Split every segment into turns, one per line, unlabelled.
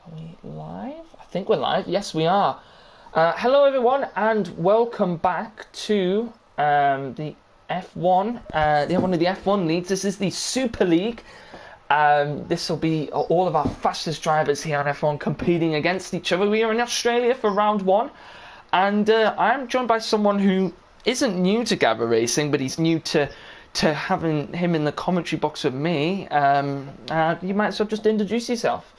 Are we live? I think we're live. Yes, we are. Hello, everyone, and welcome back to the F1, one of the F1 leagues. This is the Super League. This will be all of our fastest drivers here on F1 competing against each other. We are in Australia for round one, and I'm joined by someone who isn't new to Gavra Racing, but he's new to having him in the commentary box with me. You might as well just introduce yourself.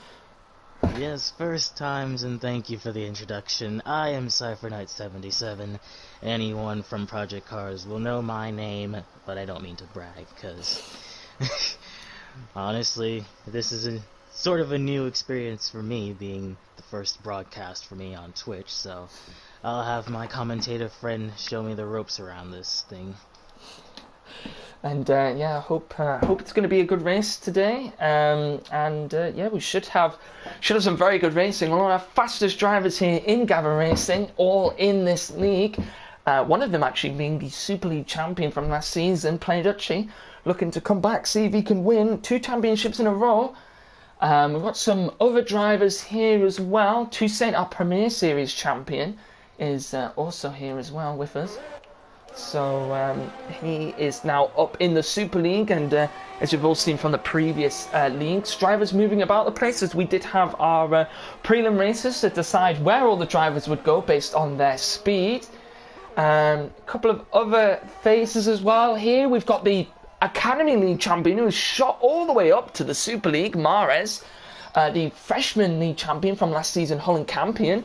Yes, first times, and thank you for the introduction. I am Cypher Knight 77. Anyone from Project Cars will know my name, but I don't mean to brag, because honestly, this is a sort of a new experience for me, being the first broadcast for me on Twitch, so I'll have my commentator friend show me the ropes around this thing.
And yeah, I hope it's going to be a good race today. Yeah, we should have some very good racing. One of our fastest drivers here in Gavra Racing, all in this league. One of them actually being the Super League champion from last season, Play Dutchy, looking to come back, see if he can win 2 championships in a row. We've got some other drivers here as well. Toussaint, our Premier Series champion, is also here as well with us. So he is now up in the Super League, and as you've all seen from the previous leagues, drivers moving about the place, as we did have our prelim races to decide where all the drivers would go based on their speed. A couple of other faces as well here. We've got the Academy League champion who was shot all the way up to the Super League, Mares. The Freshman League champion from last season, Holland Campion,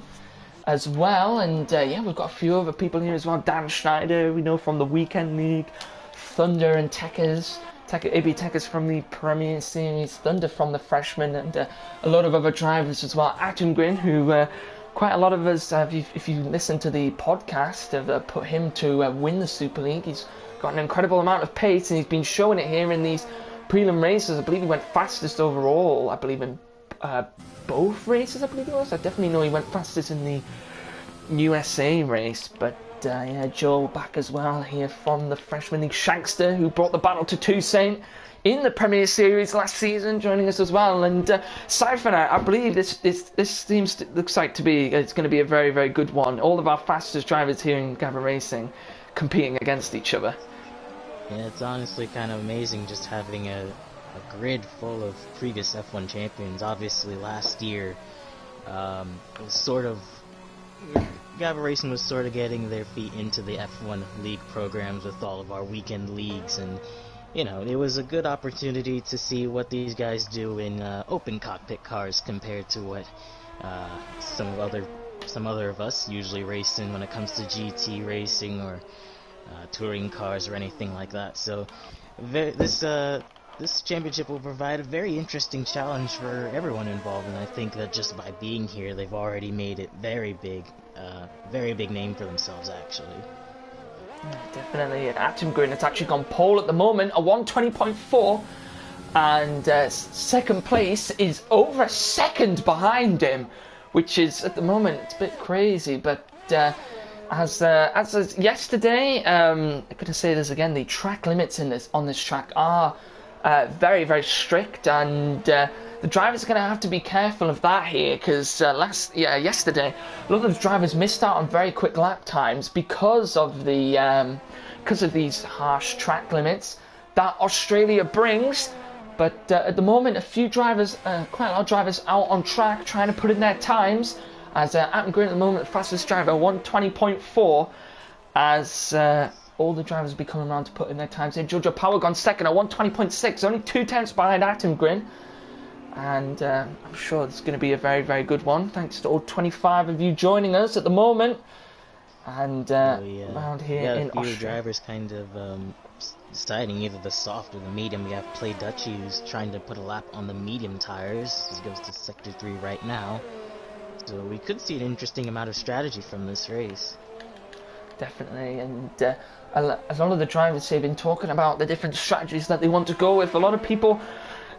as well. And yeah, we've got a few other people here as well. Dan Schneider, we know from the Weekend League. Thunder and Tekers. Ibby Tekers from the Premier Series. Thunder from the Freshman, and a lot of other drivers as well. Atengrin, who quite a lot of us, if you listen to the podcast, have put him to win the Super League. He's got an incredible amount of pace, and he's been showing it here in these prelim races. I believe he went fastest overall, I believe, in both races, I believe it was. I definitely know he went fastest in the USA race. But yeah, Joe back as well here from the Freshman League. Shankster, who brought the battle to Toussaint in the Premier Series last season, joining us as well. And Cypher, I believe this looks like it's going to be a very, very good one. All of our fastest drivers here in Gavra Racing competing against each other.
Yeah, it's honestly kind of amazing just having a grid full of previous F1 champions. Obviously, last year was sort of Gavra Racing was sort of getting their feet into the F1 league programs with all of our weekend leagues, and you know, it was a good opportunity to see what these guys do in open cockpit cars compared to what some other of us usually race in when it comes to GT racing or touring cars or anything like that. So this championship will provide a very interesting challenge for everyone involved, and I think that just by being here, they've already made it very big name for themselves, actually.
Definitely, and Atengrin has actually gone pole at the moment, a 120.4, and second place is over a second behind him, which is at the moment it's a bit crazy. But as of yesterday, I'm going to say this again: the track limits on this track are very, very strict, and the drivers are going to have to be careful of that here, because yesterday a lot of the drivers missed out on very quick lap times because of these harsh track limits that Australia brings. But at the moment, quite a lot of drivers out on track trying to put in their times, as Atengrin at the moment, the fastest driver, 120.4, as all the drivers will be coming around to put in their times in. Jojo Power gone second at 120.6, only 2 tenths behind Atengrin. And I'm sure it's going to be a very, very good one. Thanks to all 25 of you joining us at the moment. And around here in Australia,
a few drivers kind of deciding either the soft or the medium. We have Play Dutchy, who's trying to put a lap on the medium tires. He goes to Sector 3 right now. So we could see an interesting amount of strategy from this race.
Definitely, and a lot of the drivers have been talking about the different strategies that they want to go with. A lot of people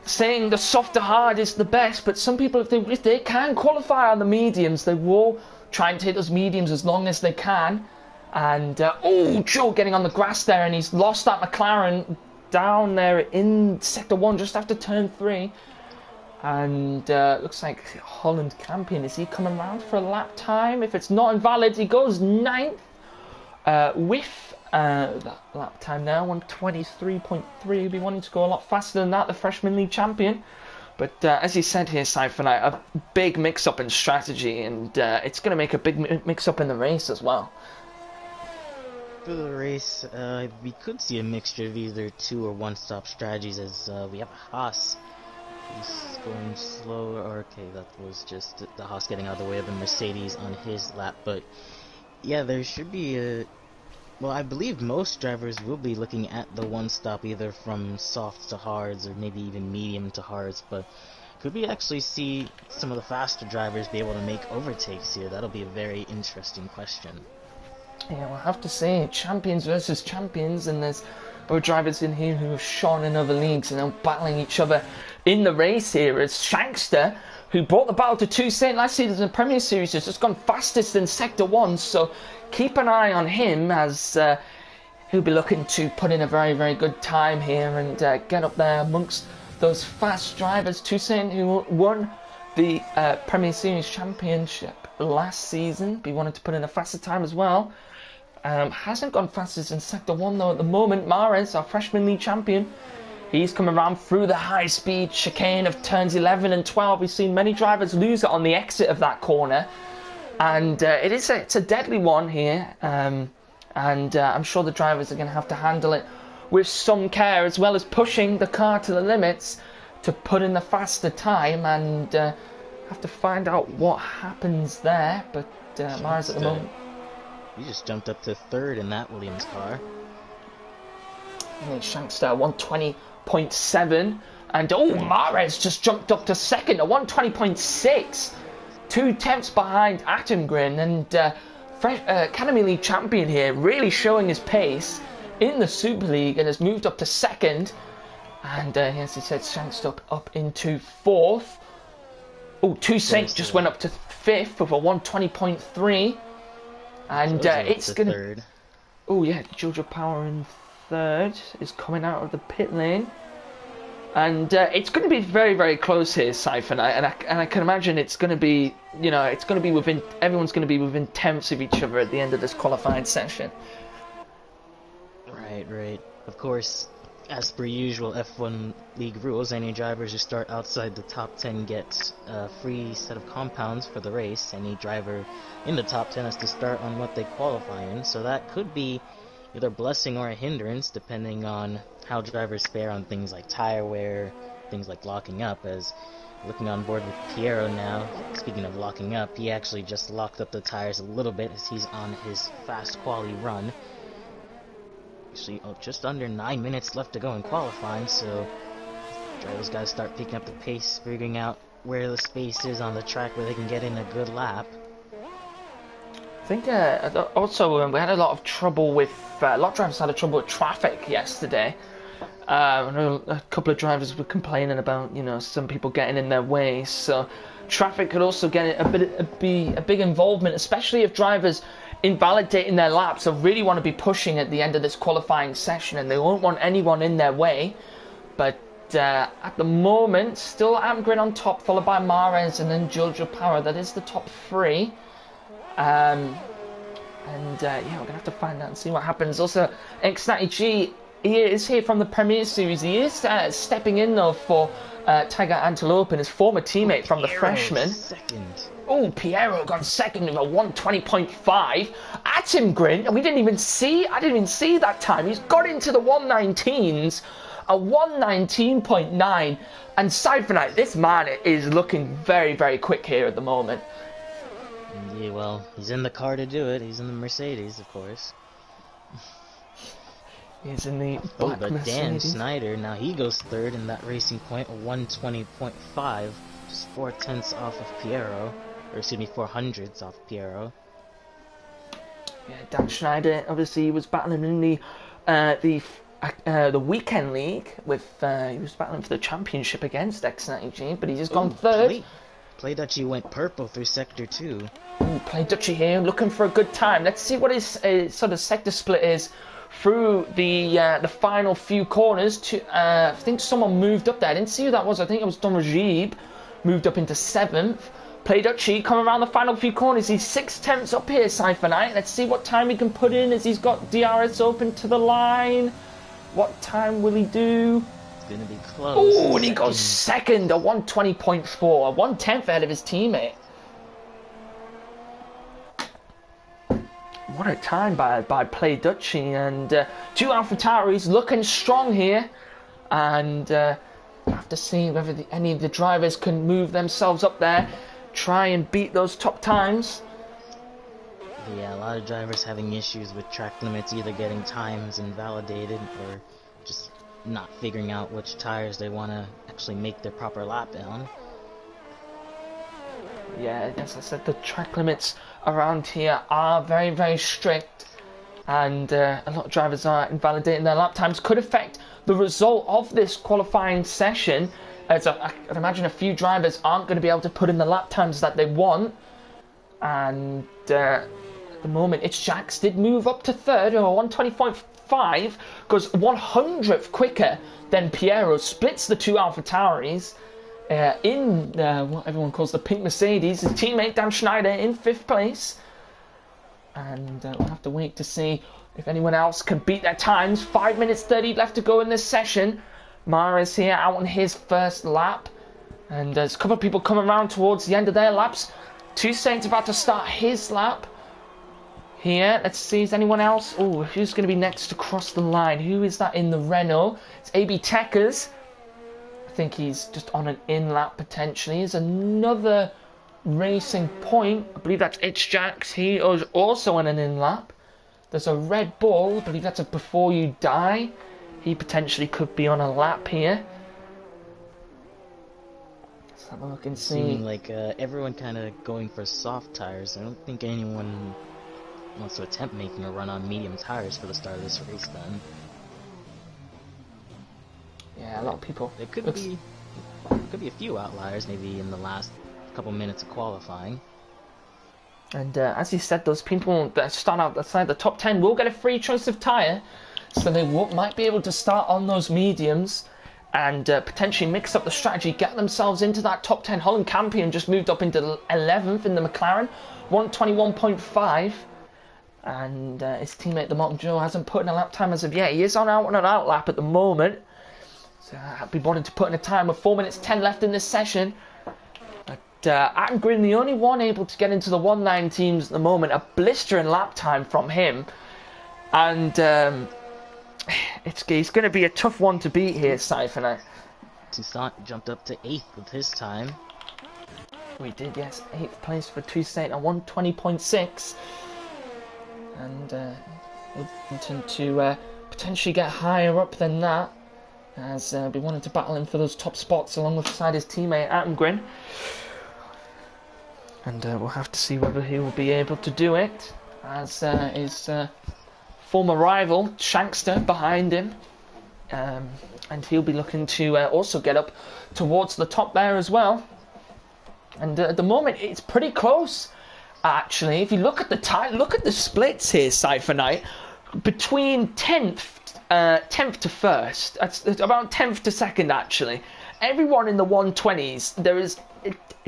saying the soft to hard is the best, but some people, if they can qualify on the mediums, they will try and take those mediums as long as they can. And Joe getting on the grass there, and he's lost that McLaren down there in Sector 1 just after turn 3. And looks like Holland champion. Is he coming around for a lap time? If it's not invalid, he goes ninth with that lap time now, 1:23.3. He'll be wanting to go a lot faster than that, the Freshman League champion. But as you said here, Siphonite, a big mix-up in strategy, and it's going to make a big mix-up in the race as well.
For the race, we could see a mixture of either two or one-stop strategies, as we have Haas. He's going slow, or okay, that was just the Haas getting out of the way of the Mercedes on his lap, but yeah, there should be a... Well, I believe most drivers will be looking at the one-stop either from softs to hards, or maybe even medium to hards, but could we actually see some of the faster drivers be able to make overtakes here? That'll be a very interesting question.
Yeah, we'll have to say, champions versus champions, and there's other drivers in here who have shone in other leagues and are battling each other in the race here. As Shankster, who brought the battle to Toussaint last season in the Premier Series, has just gone fastest in Sector 1, so keep an eye on him, as he'll be looking to put in a very, very good time here and get up there amongst those fast drivers. Toussaint, who won the Premier Series Championship last season, be wanting to put in a faster time as well. Hasn't gone fastest in Sector 1 though at the moment. Mares, our Freshman League champion, he's coming around through the high-speed chicane of turns 11 and 12. We've seen many drivers lose it on the exit of that corner, and it's a deadly one here, and I'm sure the drivers are going to have to handle it with some care, as well as pushing the car to the limits to put in the faster time, and have to find out what happens there. But Mares at the moment,
he just jumped up to third in that Williams car.
Shankster 120.7, and Mares just jumped up to second at 120.6, 2 tenths behind Atengrin, and Academy League champion here, really showing his pace in the Super League, and has moved up to second. And as he said, Shankster up into fourth. Toussaint just went up to fifth with a 120.3. And it's going to...
third.
Giorgio Power in third is coming out of the pit lane. And it's going to be very, very close here, Siphon. And I can imagine it's going to be, it's going to be everyone's going to be within tenths of each other at the end of this qualifying session.
Right. Of course, as per usual F1 League rules, any drivers who start outside the top 10 get a free set of compounds for the race. Any driver in the top 10 has to start on what they qualify in, so that could be either a blessing or a hindrance depending on how drivers fare on things like tire wear, things like locking up. As looking on board with Piero now, speaking of locking up, he actually just locked up the tires a little bit as he's on his fast quali run. Actually, just under 9 minutes left to go in qualifying, so drivers gotta start picking up the pace, figuring out where the space is on the track where they can get in a good lap.
I think also we had a lot of trouble with a lot of drivers had trouble with traffic yesterday. I know a couple of drivers were complaining about some people getting in their way, so traffic could also get be a big involvement, especially if drivers invalidating their laps or really want to be pushing at the end of this qualifying session, and they won't want anyone in their way. But at the moment, still Amgren on top, followed by Mares and then Giorgio Power. That is the top three. We're gonna have to find out and see what happens. Also, X90G, he is here from the Premier Series. He is stepping in though for Tiger Antelope and his former teammate from the freshman.
Second.
Piero got second with a 120.5. Atengrin, I didn't even see that time. He's got into the 119s, a 119.9. And Siphonite, this man is looking very, very quick here at the moment.
Yeah, well, he's in the car to do it. He's in the Mercedes, of course.
He's in the black
but
Mercedes.
Dan Snyder, now he goes third in that Racing Point, a 120.5, just 4 tenths off of Piero, or excuse me, 400ths off Piero.
Yeah, Dan Schneider, obviously, he was battling in the weekend league with he was battling for the championship against X90G, but he's just gone third.
Play Dutchy went purple through Sector 2.
Play Dutchy here, looking for a good time. Let's see what his sort of sector split is through the final few corners. I think someone moved up there. I didn't see who that was. I think it was Don Rajib moved up into 7th. Play Dutchy coming around the final few corners. He's 6/10 up here, Cypher Let's see what time he can put in as he's got DRS open to the line. What time will he do?
It's going to be close.
Oh, and he goes second, a 1:20.4, a 1/10 ahead of his teammate. What a time by Play Dutchy, and 2 AlphaTauris looking strong here, and have to see whether any of the drivers can move themselves up there, try and beat those top times.
Yeah, a lot of drivers having issues with track limits, either getting times invalidated or just not figuring out which tires they want to actually make their proper lap on.
Yeah, as I said, the track limits around here are very, very strict, and a lot of drivers are invalidating their lap times. Could affect the result of this qualifying session, as I can imagine a few drivers aren't going to be able to put in the lap times that they want. And at the moment, it's Jax did move up to 3rd, or 1:20.5, goes 100th quicker than Piero, splits the 2 AlphaTauris. In what everyone calls the pink Mercedes, his teammate Dan Schneider in 5th place, and we'll have to wait to see if anyone else can beat their times. 5 minutes 30 left to go in this session. Mara's here out on his first lap, and there's a couple of people coming around towards the end of their laps. Toussaint's about to start his lap here. Let's see, is anyone else? Oh, who's going to be next to cross the line? Who is that in the Renault? It's AB Techers. I think he's just on an in-lap potentially. There's another Racing Point. I believe that's It's Jax. He is also on an in-lap. There's a Red Bull. I believe that's a Before You Die. He potentially could be on a lap here. Let's have a look and see.
Seeming like everyone kind of going for soft tires. I don't think anyone wants to attempt making a run on medium tires for the start of this race then.
Yeah, a lot of people.
There could be a few outliers, maybe in the last couple minutes of qualifying.
And as you said, those people that start outside the top 10 will get a free choice of tyre, so they might be able to start on those mediums and potentially mix up the strategy, get themselves into that top 10. Holland Campion just moved up into 11th in the McLaren, 1:21.5. And his teammate, the Mountain Joe, hasn't put in a lap time as of yet. He is on an out lap at the moment. So I'd be wanting to put in a time with 4 minutes 10 left in this session. But Adam Green, the only one able to get into the 1-9 teams at the moment, a blistering lap time from him. And he's going to be a tough one to beat here, Cypher.
Toussaint jumped up to 8th with his time.
We did, yes. 8th place for Toussaint at 1:20.6. And wanting to potentially get higher up than that, as we wanted to battle him for those top spots alongside his teammate Atengrin. And we'll have to see whether he will be able to do it, as his former rival Shankster behind him, and he'll be looking to also get up towards the top there as well. And at the moment it's pretty close, actually. If you look at the splits here, Cypher Knight, between 10th to 1st, it's about 10th to 2nd actually. Everyone in the 120s, there is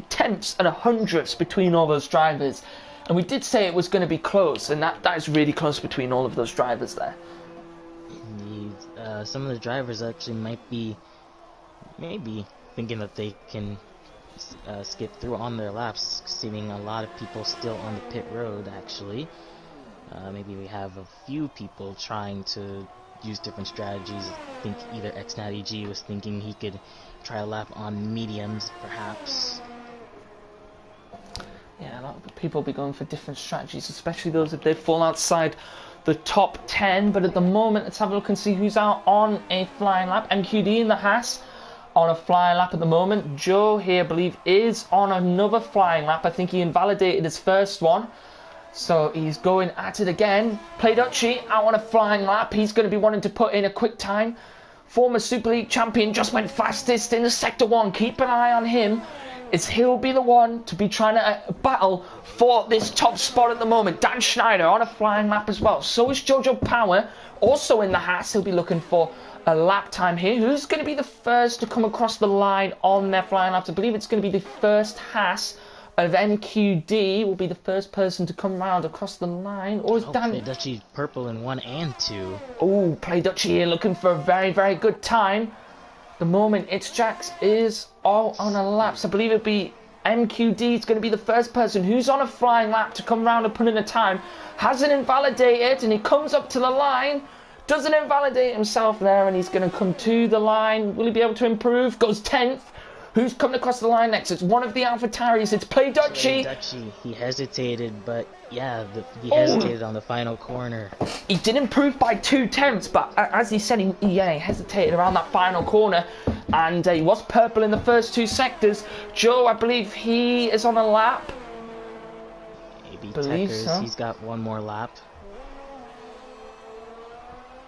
tenths and 100ths between all those drivers, and we did say it was going to be close, and that is really close between all of those drivers there.
Indeed. Some of the drivers actually might be maybe thinking that they can skip through on their laps, seeing a lot of people still on the pit road actually. Maybe we have a few people trying to use different strategies. I think either XNattyG was thinking he could try a lap on mediums, perhaps.
Yeah, a lot of people will be going for different strategies, especially those if they fall outside the top 10. But at the moment, let's have a look and see who's out on a flying lap. MQD in the Haas on a flying lap at the moment. Joe here, I believe, is on another flying lap. I think he invalidated his first one, so he's going at it again. Play Dutchy out on a flying lap. He's going to be wanting to put in a quick time. Former Super League champion just went fastest in the Sector 1. Keep an eye on him, as he'll be the one to be trying to battle for this top spot at the moment. Dan Schneider on a flying lap as well. So is Jojo Power, also in the Haas. He'll be looking for a lap time here. Who's going to be the first to come across the line on their flying laps? I believe it's going to be the first Haas of MQD will be the first person to come round across the line. Or is Dan...
Play Dutchy purple in 1 and 2.
Oh, Play Dutchy here looking for a very, very good time. The moment it's Jax is all on a lap. So I believe it'll be MQD is going to be the first person who's on a flying lap to come round and put in a time. Hasn't invalidated, and he comes up to the line. Doesn't invalidate himself there, and he's going to come to the line. Will he be able to improve? Goes 10th. Who's coming across the line next? It's one of the AlphaTauris. It's Play Dutchy.
He hesitated, but yeah, he hesitated on the final corner.
He did improve by 2/10, but as he said, he hesitated around that final corner, and he was purple in the first 2 sectors. Joe, I believe he is on a lap.
Maybe Techers, so. He's got 1 more lap.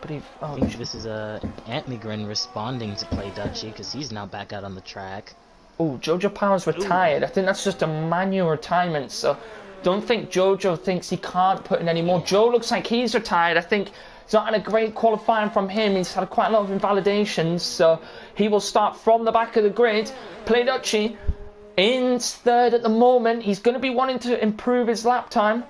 I think this is Antmigren responding to Play Dutchy because he's now back out on the track.
Oh, Jojo Power's retired. I think that's just a manual retirement, so don't think Jojo thinks he can't put in any more. Joe looks like he's retired. I think he's not had a great qualifying from him. He's had quite a lot of invalidations, so he will start from the back of the grid. Play Dutchy in 3rd at the moment. He's going to be wanting to improve his lap time.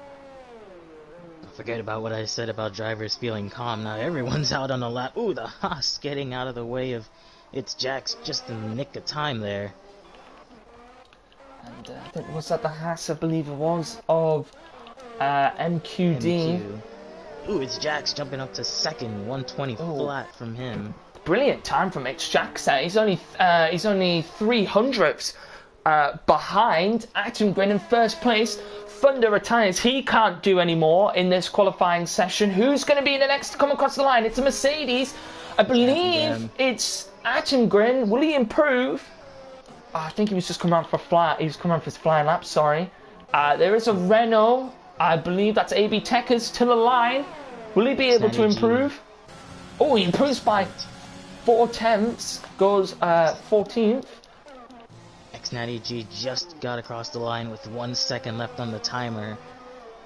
Forget about what I said about drivers feeling calm. Now everyone's out on a lap. Ooh, the Haas getting out of the way of its Jax just in the nick of time there.
And I think, was that the Haas, I believe it was, of MQD.
Ooh, it's Jax jumping up to 2nd, 120 flat from him.
Brilliant time from X Jax there. He's only 300ths behind Atengrin in 1st place. Thunder retires. He can't do any more in this qualifying session. Who's going to be the next to come across the line? It's a Mercedes. I believe it's Atengrin. Will he improve? Oh, I think he was just coming around for flat. He was coming around for his flying lap. Sorry. There is a Renault. I believe that's AB Techers to the line. Will he be able to improve? Oh, he improves by 4/10. Goes 14th.
Natty G just got across the line with 1 second left on the timer.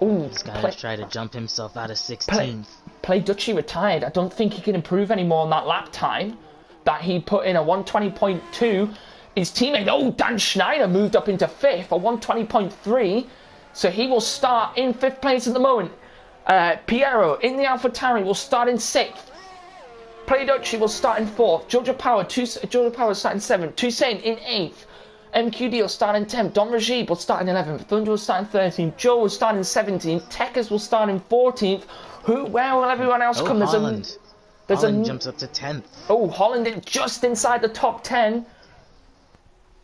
Ooh,
he's got to try to jump himself out of 16th.
Play Dutchy retired. I don't think he can improve anymore on that lap time that he put in a 120.2. His teammate, Dan Schneider, moved up into 5th, a 120.3. So he will start in 5th place at the moment. Piero in the AlphaTauri will start in 6th. Play Dutchy will start in 4th. Jojo Power will start in 7th. Toussaint in 8th. MQD will start in 10th, Don Rajib will start in 11th, Thunder will start in 13th, Joe will start in 17th, Techers will start in 14th. Where will everyone else come?
Holland. Holland jumps up to 10th.
Oh, Holland just inside the top 10.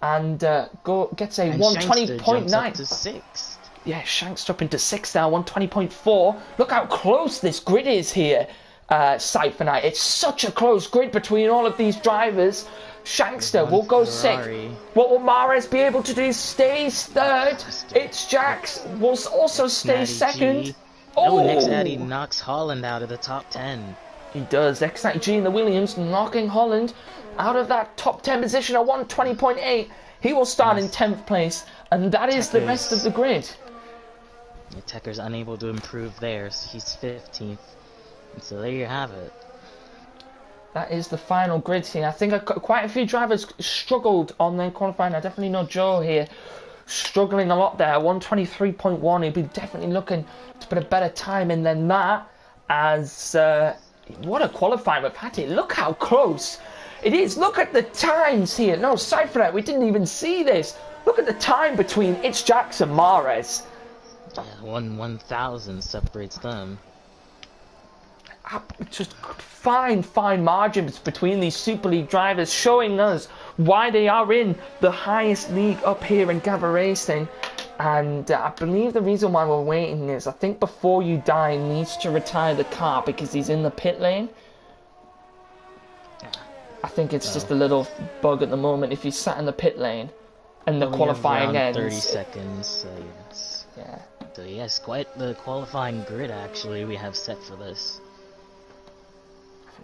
And gets a 120.9.
to 6th.
Yeah, Shanks up into 6th now, 120.4. Look how close this grid is here, Cypher. It's such a close grid between all of these drivers. Shankster will go 6th. What will Mares be able to do? Stays 3rd. It's Jax will also stay 2nd.
Next Addy knocks Holland out of the top 10.
He does. X-G in the Williams knocking Holland out of that top 10 position at 120.8. He will start in 10th place, and that is the rest of the grid.
Techers unable to improve there, so he's 15th. And so there you have it.
That is the final grid here. I think quite a few drivers struggled on their qualifying. I definitely know Joe here struggling a lot there. 123.1. He'll be definitely looking to put a better time in than that. As what a qualifying we've had here. Look how close it is. Look at the times here. No, Cypher, we didn't even see this. Look at the time between It's Jax and Mares.
Yeah, 1,000 separates them.
Just fine margins between these Super League drivers, showing us why they are in the highest league up here in Gavra Racing. And I believe the reason why we're waiting is I think Before You Die needs to retire the car because he's in the pit lane. I think it's just a little bug at the moment. If he's sat in the pit lane and the qualifying ends,
30 seconds. So yes.
Yeah.
So yes, quite the qualifying grid actually we have set for this.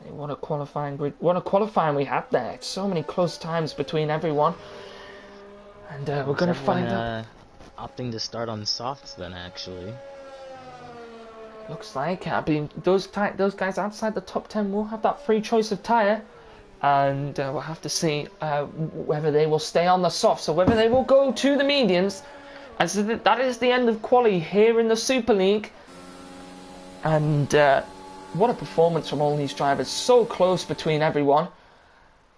What a qualifying grid! What a qualifying we had there. So many close times between everyone, and we're gonna find out.
Opting to start on softs then actually.
Looks like, I mean, those guys outside the top 10 will have that free choice of tyre, and we'll have to see whether they will stay on the softs or whether they will go to the mediums. And so that is the end of quali here in the Super League. And what a performance from all these drivers, so close between everyone.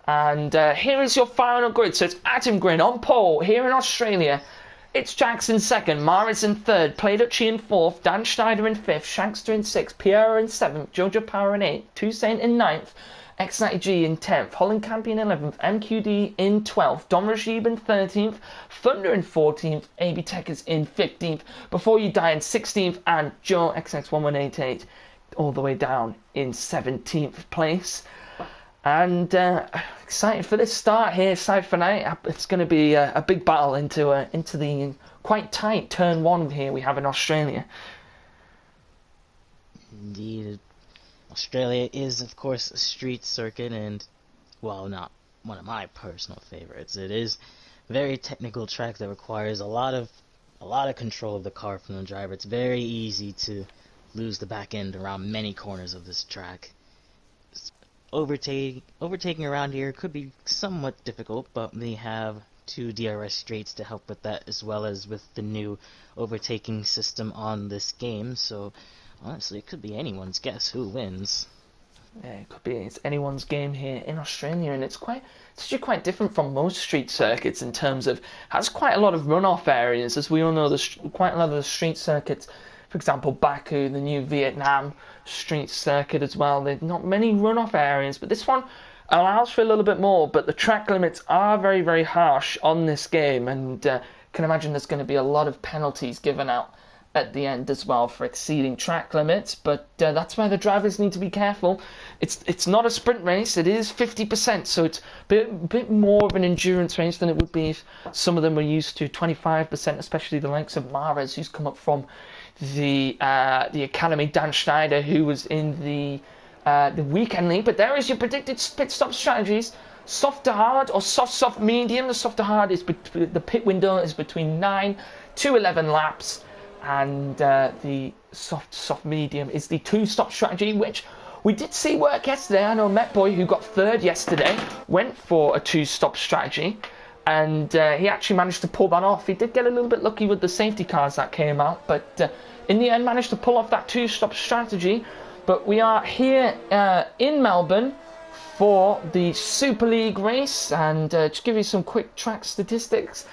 And here is your final grid. So it's Adam Grin on pole here in Australia. It's Jackson second, Maris in third, Playducci in fourth, Dan Schneider in fifth, Shankster in sixth, Pierre in seventh, Jojo Power in eighth, Toussaint in ninth, X90G in 10th, Holland in 11th, MQD in 12th, Dom Rashid in 13th, Thunder in 14th, AB Techers in 15th, Before You Die in 16th, and Joe XX1188 all the way down in 17th place. And excited for this start here, South for night. It's going to be a big battle into the quite tight turn one here we have in Australia.
Indeed, Australia is of course a street circuit, and well, not one of my personal favorites. It is a very technical track that requires a lot of control of the car from the driver. It's very easy to lose the back end around many corners of this track. Overtaking around here could be somewhat difficult, but we have two DRS straights to help with that, as well as with the new overtaking system on this game. So honestly, it could be anyone's guess who wins.
Yeah, it could be. It's anyone's game here in Australia, and it's actually quite different from most street circuits in terms of has quite a lot of runoff areas. As we all know, quite a lot of the street circuits, for example, Baku, the new Vietnam street circuit as well, there's not many runoff areas, but this one allows for a little bit more. But the track limits are very, very harsh on this game, and can imagine there's going to be a lot of penalties given out at the end as well for exceeding track limits. But that's where the drivers need to be careful. It's not a sprint race, it is 50%, so it's a bit more of an endurance race than it would be if some of them were used to 25%, especially the likes of Mares, who's come up from the academy, Dan Schneider, who was in the weekend league. But there is your predicted pit stop strategies: soft to hard or soft medium. The soft to hard is the pit window is between 9 to 11 laps, and the soft medium is the two-stop strategy, which we did see work yesterday. I know Metboy, who got third yesterday, went for a two-stop strategy, and he actually managed to pull that off. He did get a little bit lucky with the safety cars that came out, but in the end managed to pull off that two-stop strategy. But we are here in Melbourne for the Super League race, and to give you some quick track statistics,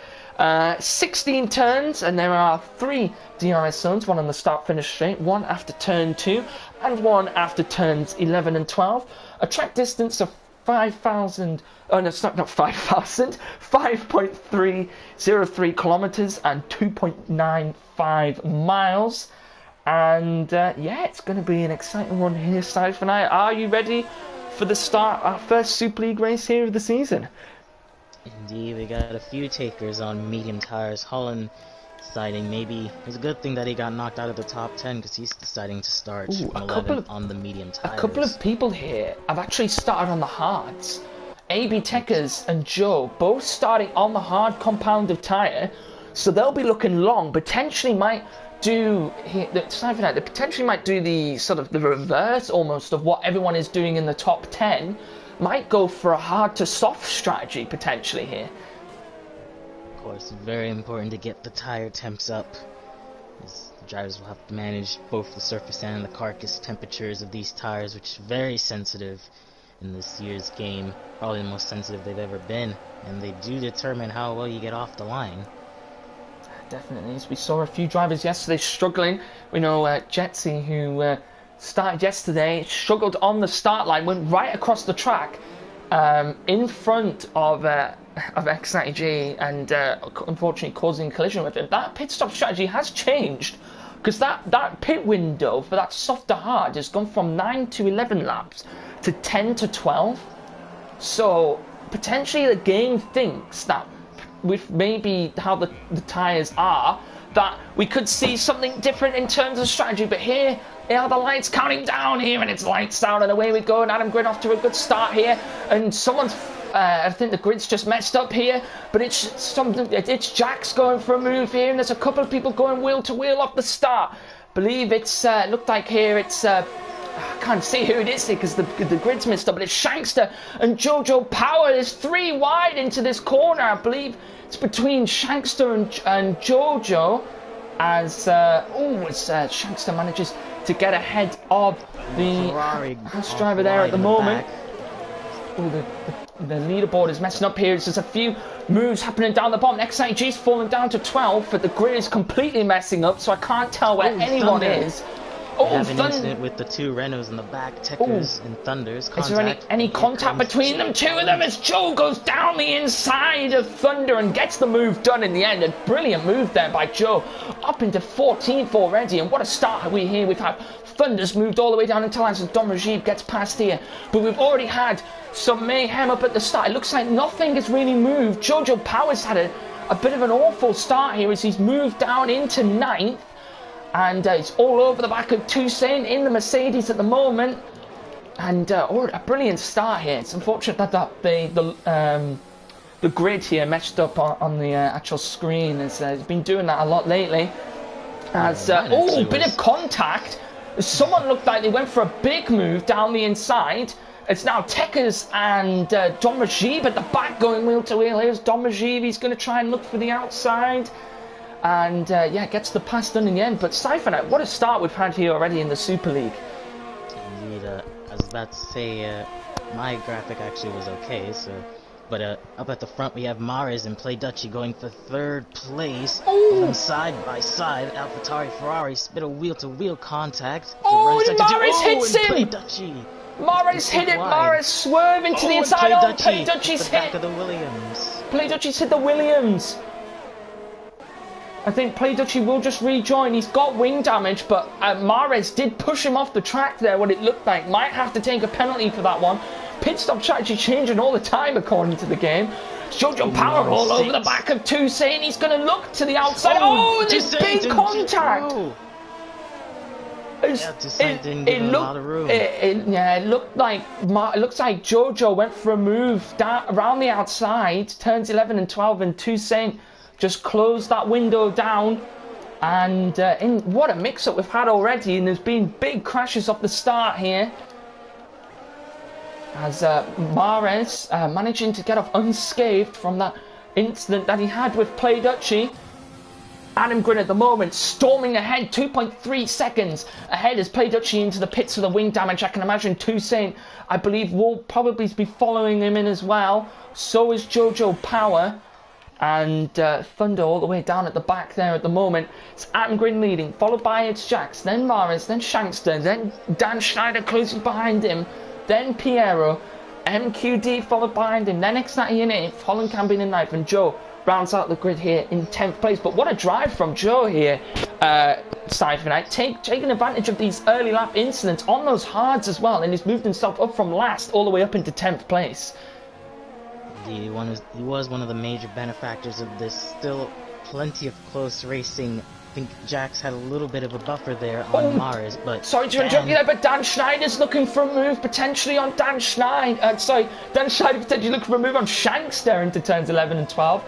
16 turns, and there are 3 DRS zones, one on the start-finish straight, one after turn 2, and one after turns 11 and 12. A track distance of 5,000, oh no, it's not 5,000, 5.303 kilometers and 2.95 miles. And yeah, it's going to be an exciting one here, South and I. Are you ready for the start, our first Super League race here of the season?
Indeed, we got a few takers on medium tires. Holland deciding maybe it's a good thing that he got knocked out of the top 10, because he's deciding to start from 11 on the medium tires.
A couple of people here have actually started on the hards. AB Techers and Joe both starting on the hard compounded tyre, so they'll be looking long. Potentially might do they potentially might do the sort of the reverse almost of what everyone is doing in the top 10. Might go for a hard to soft strategy potentially here.
Of course, very important to get the tire temps up, as the drivers will have to manage both the surface and the carcass temperatures of these tires, which is very sensitive in this year's game, probably the most sensitive they've ever been, and they do determine how well you get off the line.
Definitely, as we saw a few drivers yesterday struggling. We know Jetsy, who started yesterday, struggled on the start line, went right across the track in front of X90G, and unfortunately causing a collision with him. That pit stop strategy has changed, because that pit window for that soft to hard has gone from 9 to 11 laps to 10 to 12. So potentially the game thinks that with maybe how the tyres are, that we could see something different in terms of strategy. But here are the lights counting down here, and it's lights down, and away we go. And Adam Grin off to a good start here, and someone's I think the grid's just messed up here, but it's Jack's going for a move here, and there's a couple of people going wheel to wheel off the start. believe it's looked like here it's I can't see who it is here because the grid's messed up, but it's Shankster and Jojo Power. Is 3 wide into this corner. I believe it's between Shankster and Jojo as Shankster manages to get ahead of the Haas driver there at the moment. The leaderboard is messing up here. There's a few moves happening down the bottom. XIG's falling down to 12, but the grid is completely messing up, so I can't tell where anyone is.
We have an incident with the 2 Renaults in the back, Techers and Thunders.
Is there any contact between them, 2 of them, as Joe goes down the inside of Thunder and gets the move done in the end. A brilliant move there by Joe, up into 14th already, and what a start we here. We've had Thunder's moved all the way down until as Dom Rajiv gets past here, but we've already had some mayhem up at the start. It looks like nothing has really moved. Jojo Powers had a bit of an awful start here as he's moved down into 9th. And it's all over the back of Toussaint in the Mercedes at the moment. And a brilliant start here. It's unfortunate that the grid here messed up on the actual screen. It's been doing that a lot lately. As bit of contact. Someone looked like they went for a big move down the inside. It's now Tekers and Dom Rajiv at the back going wheel to wheel. Here's Dom Rajiv. He's going to try and look for the outside. And gets the pass done in the end. But Siphonite, what a start we've had here already in the Super League.
Indeed, I was about to say my graphic actually was okay, but up at the front we have Mares and Play Dutchy going for 3rd place. Going side by side. AlphaTauri Ferrari spit a wheel-to-wheel contact.
And Mares hits him! Mares hit it. Mares swerve into the inside. Play Dutchy's hit.
The Williams.
Play Dutchy's hit the Williams. I think Play Dutchy will just rejoin. He's got wing damage, but Mares did push him off the track there, what it looked like. Might have to take a penalty for that one. Pit stop strategy changing all the time, according to the game. Jojo Power all over the back of Toussaint. He's going to look to the outside. There's big contact. It looks like Jojo went for a move down around the outside. Turns 11 and 12, and Toussaint just closed that window down. And what a mix-up we've had already, and there's been big crashes off the start here. As Mares managing to get off unscathed from that incident that he had with Play Dutchy. Adam Grin at the moment storming ahead, 2.3 seconds ahead as Play Dutchy into the pits for the wing damage. I can imagine Toussaint, I believe, will probably be following him in as well. So is Jojo Power. And Thunder all the way down at the back there at the moment. It's Adam Grin leading, followed by it's Jax, then Mares, then Shankster, then Dan Schneider closing behind him, then Piero, MQD followed behind him, then X90 in 8th, Holland Camping in 9th, and Joe rounds out the grid here in 10th place. But what a drive from Joe here, Siphonite, taking advantage of these early lap incidents on those hards as well, and he's moved himself up from last all the way up into 10th place.
He was one of the major benefactors of this. Still plenty of close racing. I think Jax had a little bit of a buffer there on Mares, but... Sorry to interrupt you there,
but Dan Schneider's looking for a move potentially on Dan Schneider. Dan Schneider potentially looking for a move on Shankster into turns 11 and 12.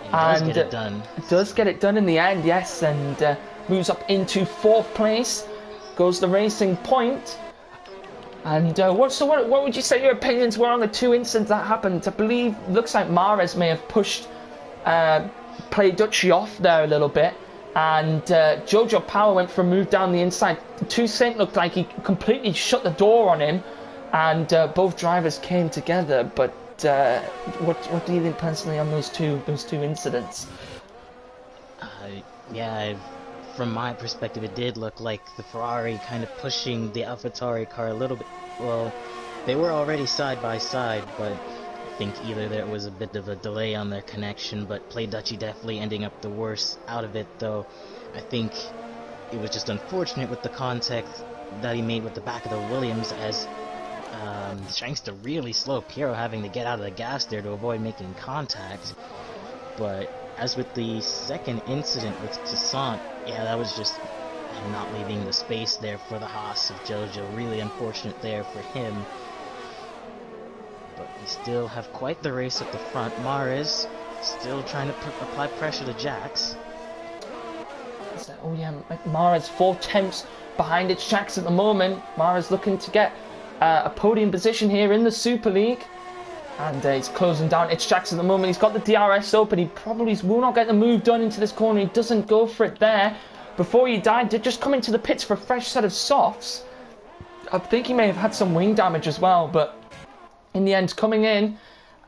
He does get it done.
Does get it done in the end, yes, and moves up into 4th place. Goes the racing point. And what would you say your opinions were on the 2 incidents that happened? I believe, looks like Mares may have pushed Play Dutchy off there a little bit. And Jojo Power went for a move down the inside. Toussaint looked like he completely shut the door on him. And both drivers came together. But what do you think personally on those two incidents?
From my perspective, it did look like the Ferrari kind of pushing the AlphaTauri car a little bit. Well, they were already side by side, but I think either there was a bit of a delay on their connection, but Play Dutchy definitely ending up the worst out of it, though. I think it was just unfortunate with the contact that he made with the back of the Williams, as Shankster really slow, Piero having to get out of the gas there to avoid making contact. But as with the second incident with Toussaint, that was just not leaving the space there for the Haas of Jojo. Really unfortunate there for him. But we still have quite the race at the front. Mares still trying to apply pressure to Jax.
Oh yeah, Mara's 4 attempts behind its Jacks at the moment. Mara's looking to get a podium position here in the Super League. And he's closing down its Jacks at the moment. He's got the DRS open. He probably will not get the move done into this corner. He doesn't go for it there. Before he died, did just come into the pits for a fresh set of softs. I think he may have had some wing damage as well, but in the end, coming in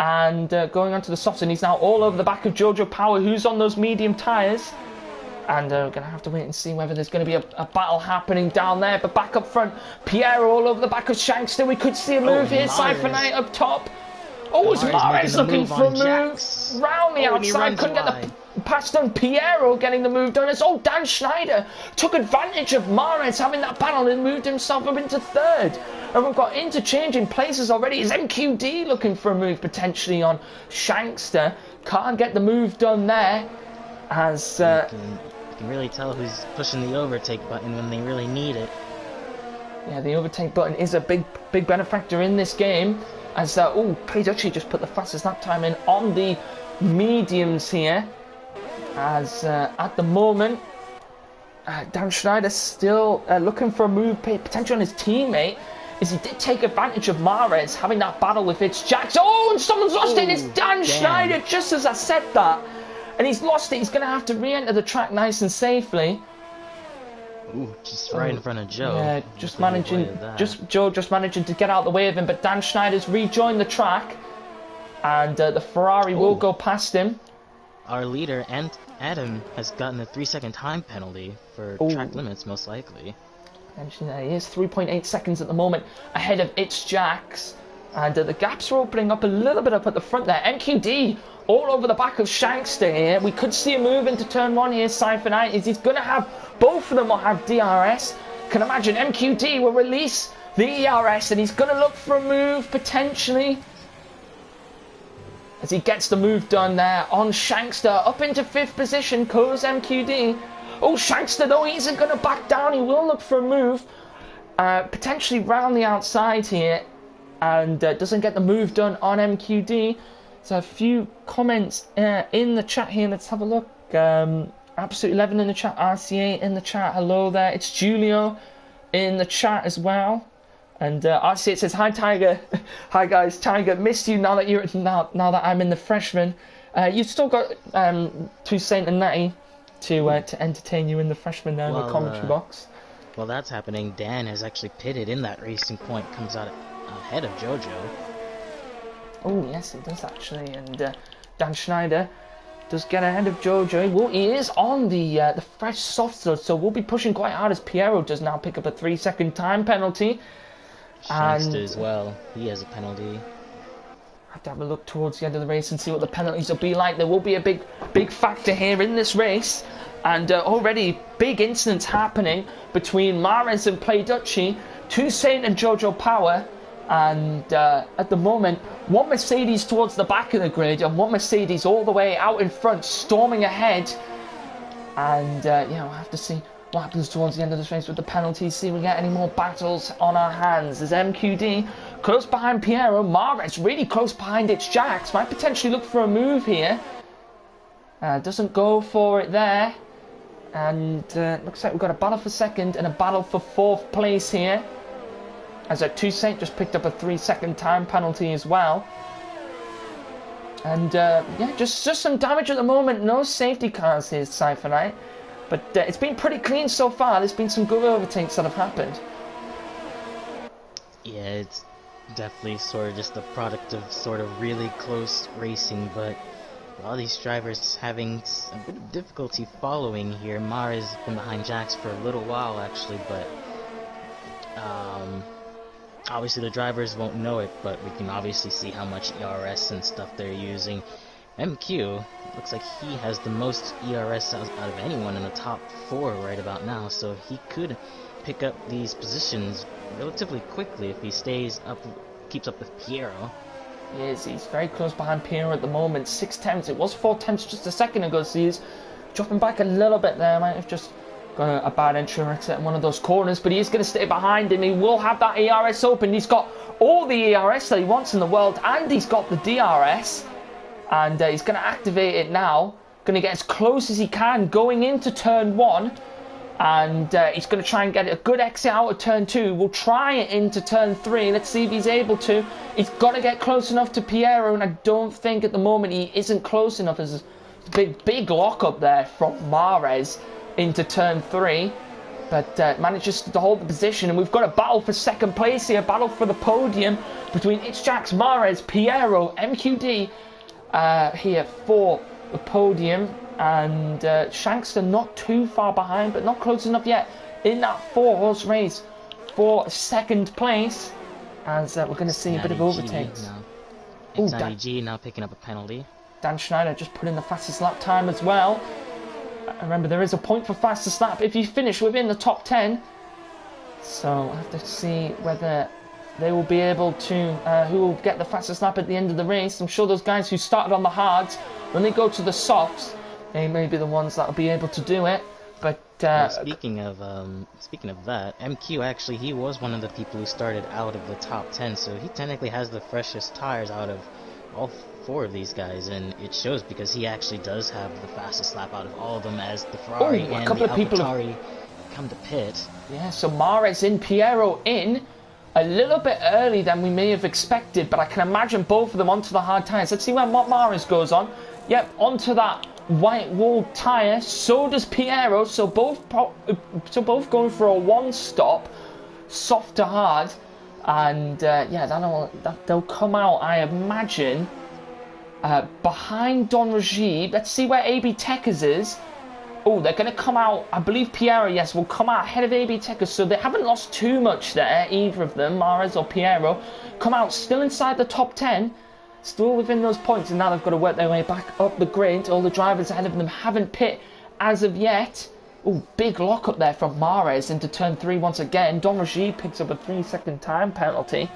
and going onto the softs, and he's now all over the back of Jojo Power, who's on those medium tyres. And we're going to have to wait and see whether there's going to be a battle happening down there. But back up front, Pierre all over the back of Shankster. We could see a move here. Cypher up top. Oh, it's Mares looking for a move round the outside. Couldn't get the pass done. Piero getting the move done. It's Dan Schneider took advantage of Mares having that battle and moved himself up into third. And we've got interchanging places already. Is MQD looking for a move potentially on Shankster? Can't get the move done there. As
you can really tell who's pushing the overtake button when they really need it.
Yeah, the overtake button is a big benefactor in this game. As Page actually just put the fastest lap time in on the mediums here. As at the moment, Dan Schneider still looking for a move potentially on his teammate. As he did take advantage of Mares having that battle with its Jacks. Oh, and someone's lost it. It's Dan Schneider, just as I said that. And he's lost it. He's going to have to re-enter the track nice and safely.
Ooh, just right in front of Joe.
Yeah, just managing to get out of the way of him. But Dan Schneider's rejoined the track, and the Ferrari will go past him.
Our leader, Adam, has gotten a 3-second time penalty for track limits, most likely.
And he is 3.8 seconds at the moment ahead of its Jacks, and the gaps are opening up a little bit up at the front there. MQD all over the back of Shankster here. We could see a move into turn 1 here. Cypher Knight is he's going to have both of them will have DRS. Can imagine MQD will release the ERS and he's going to look for a move potentially as he gets the move done there on Shankster. Up into 5th position goes MQD. Oh, Shankster though, he isn't going to back down. He will look for a move potentially round the outside here, and doesn't get the move done on MQD. So a few comments in the chat here. Let's have a look. Absolute 11 in the chat, RCA in the chat. Hello there. It's Julio in the chat as well. And RCA says, "Hi Tiger, hi guys. Tiger, missed you now that that I'm in the freshman. You've still got Toussaint and Natty to entertain you in the freshman there in the commentary box."
While that's happening, Dan has actually pitted in that racing point. Comes out ahead of Jojo.
Oh yes, it does actually, and Dan Schneider does get ahead of Jojo. Well, he is on the fresh soft though, so we'll be pushing quite hard as Piero does now pick up a 3-second time penalty.
Shankster as well, he has a penalty.
I have to have a look towards the end of the race and see what the penalties will be like. There will be a big factor here in this race, and already big incidents happening between Mares and Play Duchy, Toussaint and Jojo Power. And at the moment, one Mercedes towards the back of the grid and one Mercedes all the way out in front, storming ahead. And we'll have to see what happens towards the end of this race with the penalties, see if we get any more battles on our hands. As MQD close behind Piero, Mares really close behind its Jacks, might potentially look for a move here. Doesn't go for it there. And looks like we've got a battle for second and a battle for 4th place here. As Toussaint just picked up a 3-second time penalty as well. And just some damage at the moment. No safety cars here, Cypher Knight. But it's been pretty clean so far. There's been some good overtakes that have happened.
Yeah, it's definitely sort of just a product of sort of really close racing, but a lot of these drivers having a bit of difficulty following here. Mara's been behind Jax for a little while actually, but obviously the drivers won't know it, but we can obviously see how much ERS and stuff they're using. MQ looks like he has the most ERS out of anyone in the top 4 right about now, so he could pick up these positions relatively quickly if he keeps up with Piero.
Yes, he's very close behind Piero at the moment. 6 attempts. It was 4 attempts just a second ago, so he's dropping back a little bit there. Might have just got a bad entry exit in one of those corners, but he is going to stay behind him. He will have that ERS open. He's got all the ERS that he wants in the world, and he's got the DRS. And he's going to activate it now. going to get as close as he can going into turn 1. And he's going to try and get a good exit out of turn 2. We'll try it into turn 3. Let's see if he's able to. He's got to get close enough to Piero, and I don't think at the moment he isn't close enough. There's a big lock up there from Mahrez into turn 3. But manages to hold the position, and we've got a battle for second place here. A battle for the podium between Itchjax, Mahrez, Piero, MQD here for the podium. And Shankster not too far behind, but not close enough yet in that 4-horse race for second place. As we're going to see a bit of overtakes.
It's G now picking up a penalty.
Dan Schneider just put in the fastest lap time as well. Remember, there is a point for fastest lap if you finish within the top 10. So I have to see whether they will be able to, who will get the fastest lap at the end of the race. I'm sure those guys who started on the hards, when they go to the softs, they may be the ones that will be able to do it. But
speaking of that, MQ actually, he was one of the people who started out of the top 10, so he technically has the freshest tires out of all 4 of these guys, and it shows because he actually does have the fastest lap out of all of them, as the Ferrari and the AlphaTauri come to pit.
Yeah, so Mahrez in, Piero in, a little bit early than we may have expected, but I can imagine both of them onto the hard tyres. Let's see where Mahrez goes on. Yep, onto that white wall tyre. So does Piero. So both going for a 1-stop, soft to hard, and yeah, they'll come out, I imagine, behind Don Rajib. Let's see where AB Techers is. Oh, they're going to come out, I believe Piero, yes, will come out ahead of AB Techers, so they haven't lost too much there, either of them, Mahrez or Piero. Come out still inside the top 10, still within those points, and now they've got to work their way back up the grid. All the drivers ahead of them haven't pit as of yet. Oh, big lock up there from Mahrez into turn 3 once again. Don Rajib picks up a 3-second time penalty.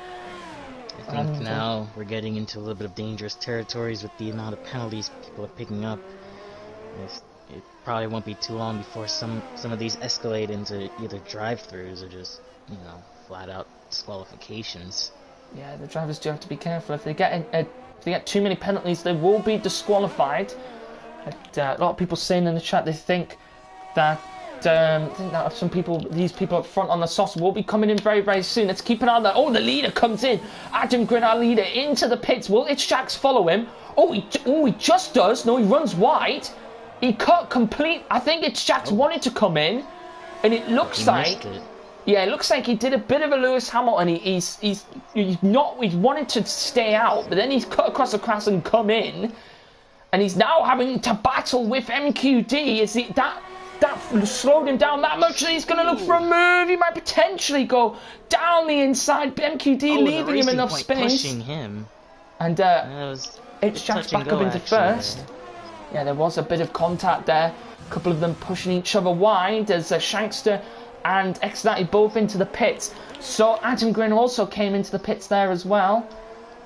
I think now we're getting into a little bit of dangerous territories with the amount of penalties people are picking up. It probably won't be too long before some of these escalate into either drive-throughs or just, flat-out disqualifications.
Yeah, the drivers do have to be careful. If they get too many penalties, they will be disqualified. And, a lot of people saying in the chat they think that these people up front on the sauce will be coming in very, very soon. Let's keep an eye on that. Oh, the leader comes in. Adam Grin, our leader, into the pits. Will Itchjax follow him? Oh, he just does. No, he runs wide. He cut complete. I think Itchjax wanted to come in, and it looks like. Yeah, it looks like he did a bit of a Lewis Hamilton. He's wanted to stay out, but then he's cut across the grass and come in, and he's now having to battle with MQD. Is it that slowed him down that much that he's going to look for a move? He might potentially go down the inside. MQD leaving him enough space.
Pushing him.
And Itchjax back up into first. Yeah, there was a bit of contact there. A couple of them pushing each other wide as Shankster and Exnati both into the pits. So Adam Grin also came into the pits there as well.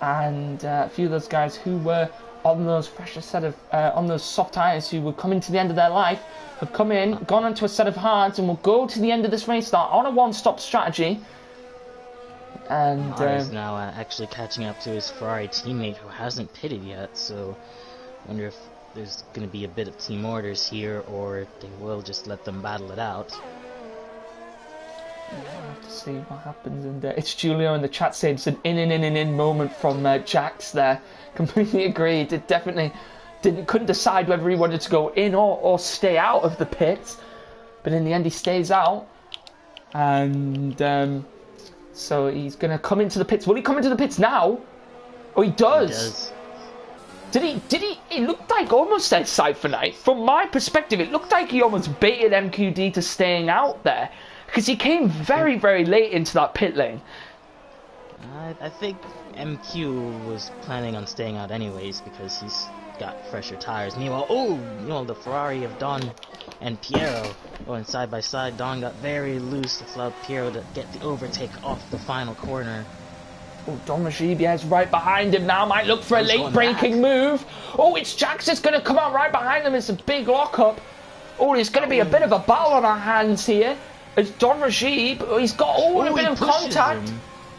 And a few of those guys who were on those fresher set of on those soft tyres, who were coming to the end of their life, have come in, gone onto a set of hards, and will go to the end of this race start on a 1-stop strategy. And
he's now actually catching up to his Ferrari teammate who hasn't pitted yet. So I wonder if there's going to be a bit of team orders here, or they will just let them battle it out.
Yeah, we'll have to see what happens. And it's Julio in the chat saying it's an in moment from Jax there. Completely agreed. It definitely couldn't decide whether he wanted to go in or stay out of the pits, but in the end he stays out. And so he's going to come into the pits. Will he come into the pits now? Oh, he does. Did he? It looked like almost that Cypher Knight. From my perspective, it looked like he almost baited MQD to staying out there, because he came very, very late into that pit lane.
I think MQ was planning on staying out anyways because he's got fresher tires. Meanwhile, the Ferrari of Don and Piero going side by side. Don got very loose. It's allowed Piero to get the overtake off the final corner.
Oh, Don Rajib is right behind him now. Might look for a late braking move. Oh, it's Jax is going to come out right behind him. It's a big lockup. Oh, there's going to be a bit of a battle on our hands here. It's Don Rajib. He's got a bit of contact.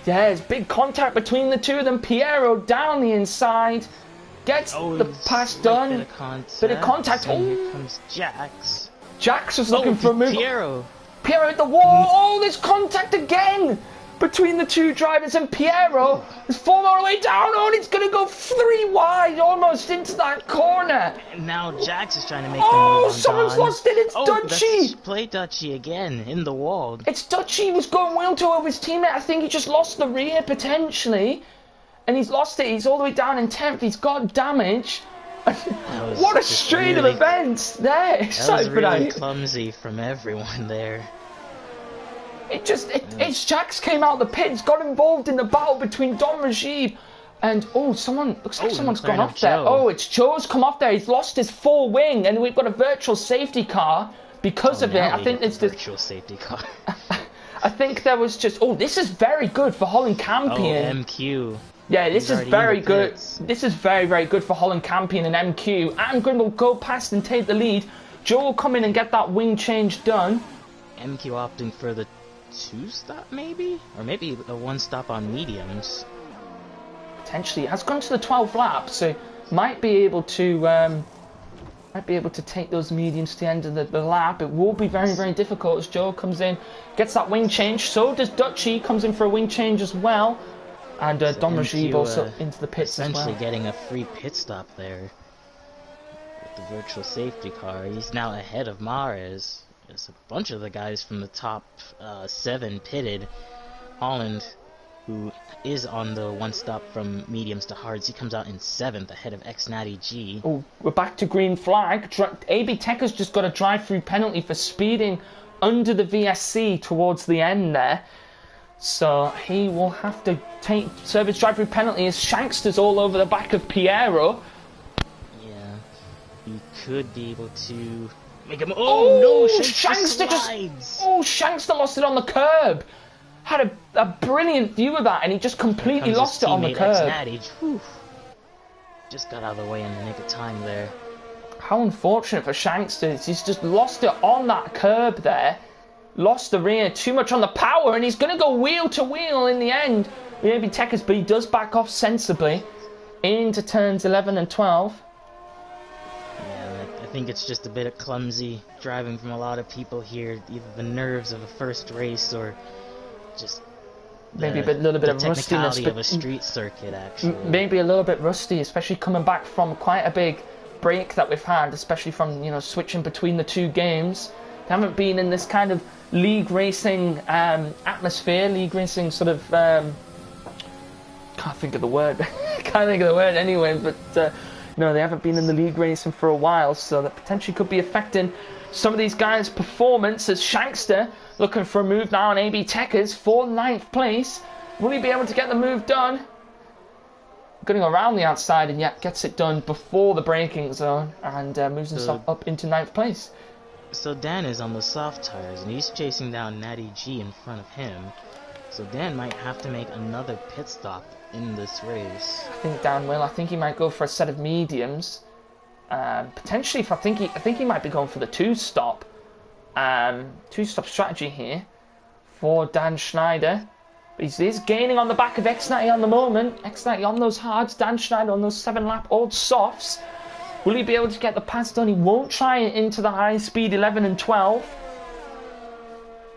Yeah, there's big contact between the two of them. Piero down the inside. Gets
Oh,
the pass done. Bit of contact.
And
Oh,
here comes Jax.
Jax was looking for a move.
Piero.
Piero hit the wall. Oh, there's contact again between the two drivers, and Piero has fallen all the way down. Oh, and it's going to go 3 wide almost into that corner.
And now Jax is trying to make the move on
someone's
Don.
lost it. It's Dutchy.
That's play Dutchy again in the wall.
It's Dutchy. He was going wheel to over his teammate. I think he just lost the rear potentially. And he's lost it. He's all the way down in 10th. He's got damage. What a string of events there.
That was really clumsy from everyone there.
It's Jax came out the pits, got involved in the battle between Don Rajib and looks like someone's gone off there. Oh, it's Joe's come off there. He's lost his full wing, and we've got a virtual safety car because of it. I think it's the
virtual safety car.
I think there was just this is very good for Holland Campion.
Oh, MQ.
Yeah, this is very good. This is very, very good for Holland Campion and MQ. Angren will go past and take the lead. Joe will come in and get that wing change done.
MQ opting for the 2-stop maybe? Or maybe a 1-stop on mediums.
Potentially. Has gone to the 12th lap, so might be able to take those mediums to the end of the lap. It will be very, very difficult as Joe comes in, gets that wing change. So does Dutchy, comes in for a wing change as well. And Don Rajib also into the pits as well.
Essentially getting a free pit stop there with the virtual safety car. He's now ahead of Mares. There's a bunch of the guys from the top 7 pitted. Holland, who is on the 1-stop from mediums to hards, he comes out in 7th ahead of X-Natty G.
Oh, we're back to green flag. AB Tech has just got a drive-through penalty for speeding under the VSC towards the end there. So he will have to serve his drive-through penalty as Shankster's all over the back of Piero.
Yeah, he could be able to make him. Oh no, Shankster
just. Oh, Shankster lost it on the curb. Had a brilliant view of that, and he just completely lost it on the curb.
Just got out of the way in the nick of time there.
How unfortunate for Shankster. He's just lost it on that curb there. Lost the rear, too much on the power, and he's going to go wheel to wheel in the end. Maybe Tekkas, but he does back off sensibly into turns 11 and 12.
Yeah, I think it's just a bit of clumsy driving from a lot of people here. Either the nerves of a first race or just
maybe a little bit of rustiness.
Of a street circuit, actually.
Maybe a little bit rusty, especially coming back from quite a big break that we've had, especially from switching between the two games. They haven't been in this kind of league racing atmosphere, league racing sort of can't think of the word anyway, but no, they haven't been in the league racing for a while, so that potentially could be affecting some of these guys' performance. As Shankster looking for a move now on AB Tekkas for 9th place. Will he be able to get the move done? Going around the outside, and yet gets it done before the braking zone and moves himself up into 9th place.
So Dan is on the soft tires, and he's chasing down Natty G in front of him. So Dan might have to make another pit stop in this race.
I think Dan will. I think he might go for a set of mediums. Potentially, I think he might be going for the 2-stop. 2-stop strategy here for Dan Schneider. But he's gaining on the back of X-Natty on the moment. X-Natty on those hards, Dan Schneider on those 7-lap old softs. Will he be able to get the pass done? He won't try it into the high speed 11 and 12.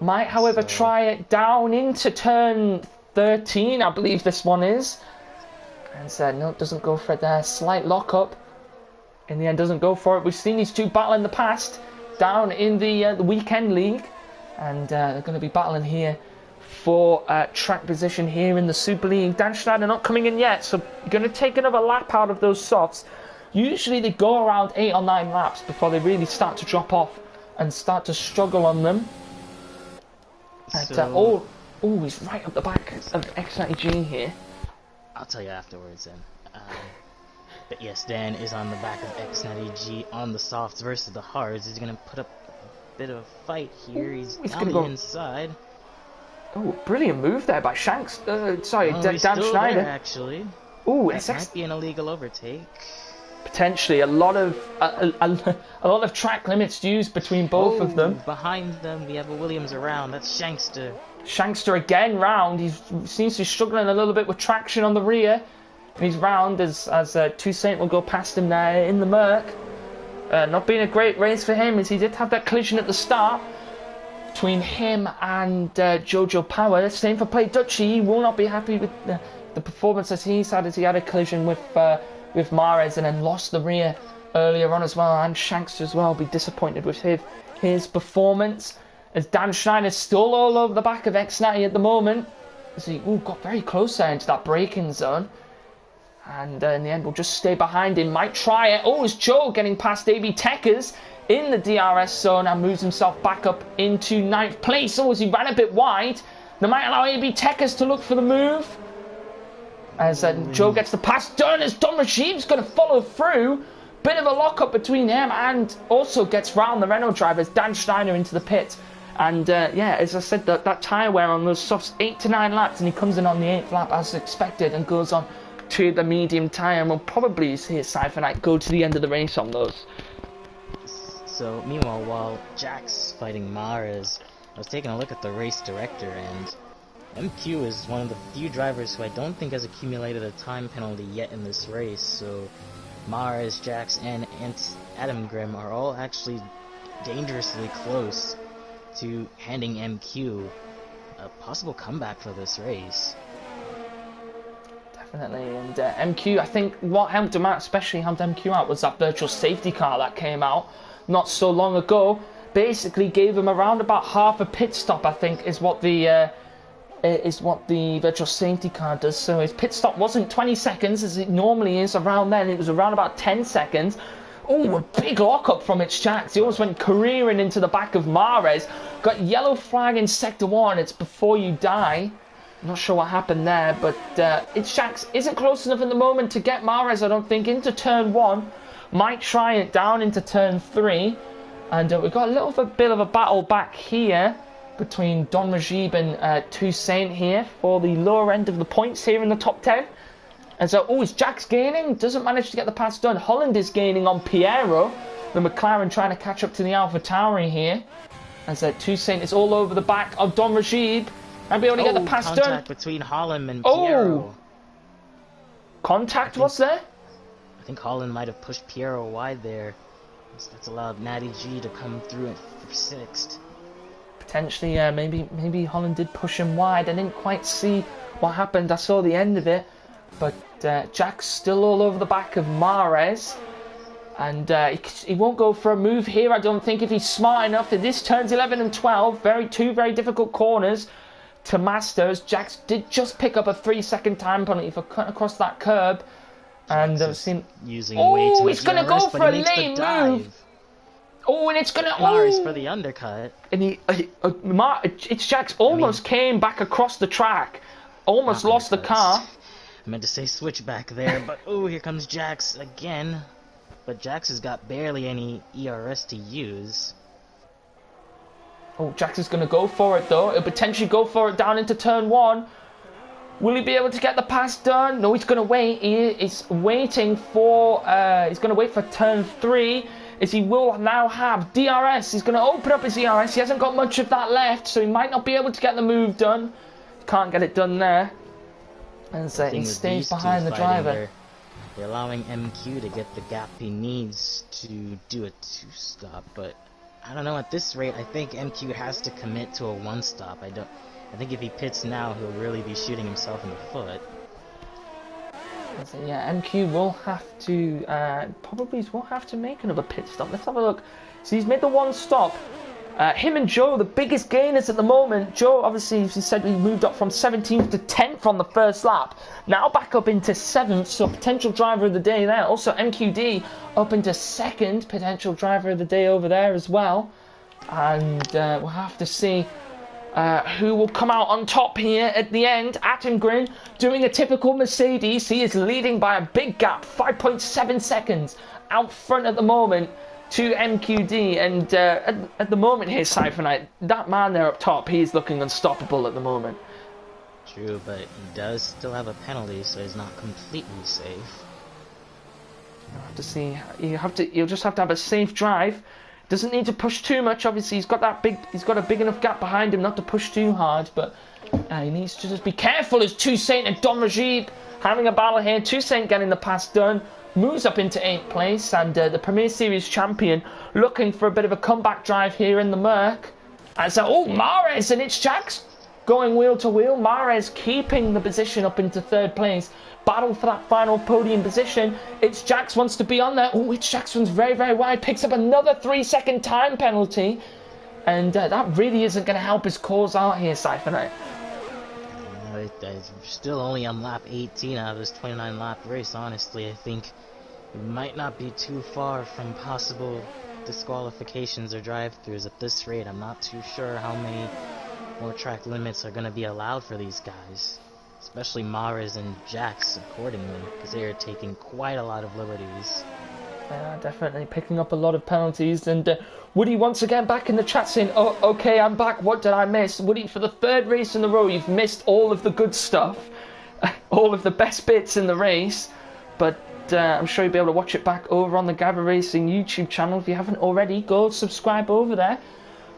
Might, however, try it down into turn 13, I believe this one is. And no, doesn't go for it there. Slight lock-up. In the end, doesn't go for it. We've seen these two battle in the past, down in the weekend league. And they're going to be battling here for track position here in the Super League. Dan Schneider not coming in yet, so going to take another lap out of those softs. Usually they go around 8 or 9 laps before they really start to drop off and start to struggle on them. So, he's right up the back of X-Natty here.
I'll tell you afterwards then. But yes, Dan is on the back of X-Natty on the softs versus the hards. He's going to put up a bit of a fight here. He's on the inside.
Oh, brilliant move there by Shanks. Dan Schneider.
There, actually.
Oh,
it might be an illegal overtake.
Potentially a lot of track limits used between both of them.
Behind them we have a Williams around. That's Shankster.
Shankster again round. He seems to be struggling a little bit with traction on the rear. And he's round as Toussaint will go past him there in the Merc. Not being a great race for him, as he did have that collision at the start between him and Jojo Power. Same for Play Dutchy. He will not be happy with the performance as he's had, as he had a collision with Mahrez and then lost the rear earlier on as well. And Shanks as well be disappointed with his performance, as Dan Schneider's still all over the back of X90 at the moment, as he got very close there into that braking zone. And in the end, we'll just stay behind him. Might try it. Oh, is Joe getting past AB Tekkers in the DRS zone and moves himself back up into 9th place. Oh, as he ran a bit wide. They might allow AB Tekkers to look for the move. As Joe gets the pass done, as Don Rajiev's going to follow through. Bit of a lock-up between him, and also gets round the Renault drivers, Dan Schneider, into the pit. And yeah, as I said, that tyre wear on those softs, 8 to 9 laps, and he comes in on the 8th lap as expected and goes on to the medium tyre, and we'll probably see Cypherknight go to the end of the race on those.
So, meanwhile, while Jack's fighting Mahrez, I was taking a look at the race director, and MQ is one of the few drivers who I don't think has accumulated a time penalty yet in this race, so Mahrez, Jax, and Adam Grimm are all actually dangerously close to handing MQ a possible comeback for this race.
Definitely, and MQ, I think what helped him out, especially helped MQ out, was that virtual safety car that came out not so long ago. Basically gave him around about half a pit stop, I think, is what the virtual safety car does. So his pit stop wasn't 20 seconds as it normally is around then. It was around about 10 seconds. Oh, a big lockup from its Jax. He almost went careering into the back of Mahrez. Got yellow flag in Sector 1. It's before you die. I'm not sure what happened there, but its Jax isn't close enough at the moment to get Mahrez, I don't think, into turn 1. Might try it down into turn 3. And we've got a little bit of a battle back here between Don Rajiv and Toussaint here for the lower end of the points here in the top 10. And so, oh, is Jax gaining? Doesn't manage to get the pass done. Holland is gaining on Piero. The McLaren trying to catch up to the AlphaTauri here. And so Toussaint is all over the back of Don Rajiv. And be able to get the pass done.
Contact between Holland and Piero.
Contact was there?
I think Holland might have pushed Piero wide there. That's allowed Natty G to come through for 6th.
Potentially, yeah, maybe Holland did push him wide. I didn't quite see what happened. I saw the end of it. But Jack's still all over the back of Mahrez. And he won't go for a move here, I don't think, if he's smart enough. This turns 11 and 12. Two very difficult corners to master. As Jax did just pick up a 3-second time penalty for cutting across that curb. And I've seen...
Using way too much
he's going to go for a lane move. Oh, and it's going to...
Mahrez for the undercut.
And it's Jax almost came back across the track. Almost lost the car.
I meant to say switchback there, but oh, here comes Jax again. But Jax has got barely any ERS to use.
Oh, Jax is going to go for it though. He'll potentially go for it down into turn 1. Will he be able to get the pass done? No, he's going to wait. He's waiting for... he's going to wait for turn 3. As he will now have DRS. He's going to open up his DRS. He hasn't got much of that left, so he might not be able to get the move done. Can't get it done there. And so he stays behind the driver.
They're allowing MQ to get the gap he needs to do a 2-stop, but I don't know, at this rate, I think MQ has to commit to a 1-stop. I think if he pits now, he'll really be shooting himself in the foot.
So yeah, MQ will have to, probably will have to make another pit stop. Let's have a look. So he's made the 1 stop. Him and Joe, the biggest gainers at the moment. Joe, obviously, as he said, he moved up from 17th to 10th on the first lap. Now back up into 7th, so potential driver of the day there. Also, MQD up into 2nd, potential driver of the day over there as well. And we'll have to see who will come out on top here at the end. Attengren doing a typical Mercedes. He is leading by a big gap, 5.7 seconds out front at the moment to MQD, and at the moment here, Cypherknight, that man there up top, he's looking unstoppable at the moment.
True, but he does still have a penalty, so he's not completely safe.
You'll have to see. You'll just have to have a safe drive. Doesn't need to push too much. Obviously, he's got a big enough gap behind him not to push too hard, but He needs to just be careful as Toussaint and Don Rajib having a battle here. Toussaint getting the pass done, moves up into 8th place, and the Premier Series champion looking for a bit of a comeback drive here in the Merc. As Mahrez, and it's Jax going wheel to wheel. Mahrez keeping the position up into 3rd place. Battle for that final podium position. It's Jax wants to be on there. Oh, it's Jax runs very, very wide. Picks up another 3-second time penalty. And that really isn't going to help his cause out here, Siphonite.
Still only on lap 18 out of this 29-lap race, honestly. I think we might not be too far from possible disqualifications or drive-thrus at this rate. I'm not too sure how many more track limits are going to be allowed for these guys. Especially Mahrez and Jax, accordingly, because they are taking quite a lot of liberties.
Yeah, definitely picking up a lot of penalties. And Woody once again back in the chat saying, "Oh, okay, I'm back. What did I miss?" Woody, for the 3rd race in a row, you've missed all of the good stuff, all of the best bits in the race. But I'm sure you'll be able to watch it back over on the Gavra Racing YouTube channel. If you haven't already, go subscribe over there.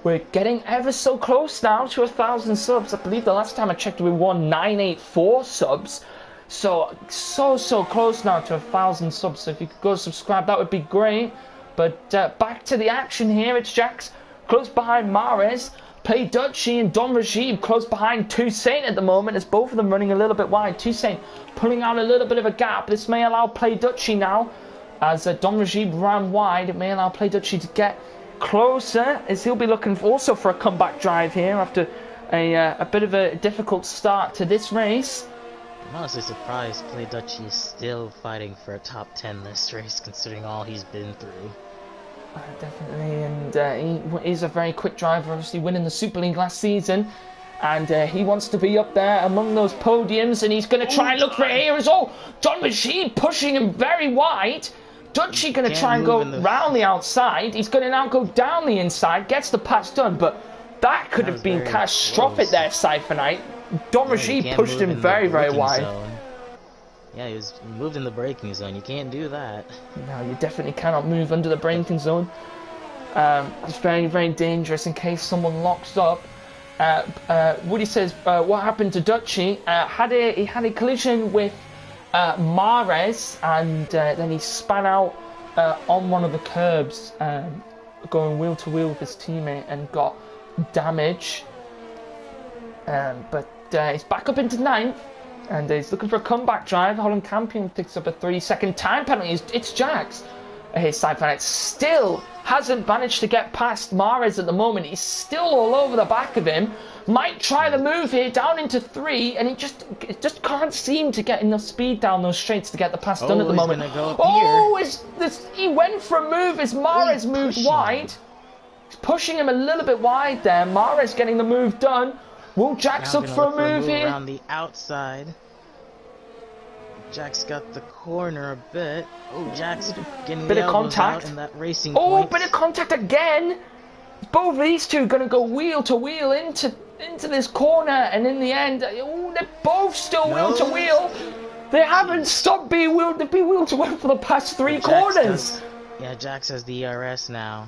We're getting ever so close now to 1,000 subs. I believe the last time I checked we were 984 subs. So close now to 1,000 subs. So if you could go subscribe, that would be great. But back to the action here. It's Jax close behind Mahrez. Play Dutchy and Don Rajib close behind Toussaint at the moment, as both of them running a little bit wide. Toussaint pulling out a little bit of a gap. This may allow Play Dutchy now, as Don Rajib ran wide. It may allow Play Dutchy to get closer, as he'll be looking also for a comeback drive here after a bit of a difficult start to this race.
I'm honestly surprised Play Dutchy is still fighting for a top 10 this race, considering all he's been through.
Definitely, and he is a very quick driver, obviously winning the Super League last season, and he wants to be up there among those podiums, and he's going to try and look for it here as well. Don Rajib pushing him very wide. Dutchy going to try and go round the outside. He's going to now go down the inside, gets the pass done, but that could have been catastrophic there, Siphonite. Don Rajib pushed him very, very wide.
Yeah, he was moved in the braking zone. You can't do that.
No, you definitely cannot move under the braking zone. It's very, very dangerous in case someone locks up. Woody says, what happened to Dutchy? He had a collision with Mahrez, and then he span out on one of the curbs, going wheel to wheel with his teammate, and got damage. But he's back up into 9th. And he's looking for a comeback drive. Holland Campion picks up a 3-second time penalty. It's Jax. His Siphonite still hasn't managed to get past Mahrez at the moment. He's still all over the back of him. Might try the move here down into 3, and he just can't seem to get enough speed down those straights to get the pass done at the moment. He went for a move as Mahrez moved wide. He's pushing him a little bit wide there. Mahrez getting the move done. Will Jax look for a move here?
Around the outside. Jax got the corner a bit. Oh, Jax getting
bit
the
of contact
out in that racing point.
Bit of contact again. Both of these two are going to go wheel to wheel into this corner, and in the end, they're both still wheel to wheel. They haven't stopped being wheel to wheel for the past 3 corners.
Jax has the ERS now.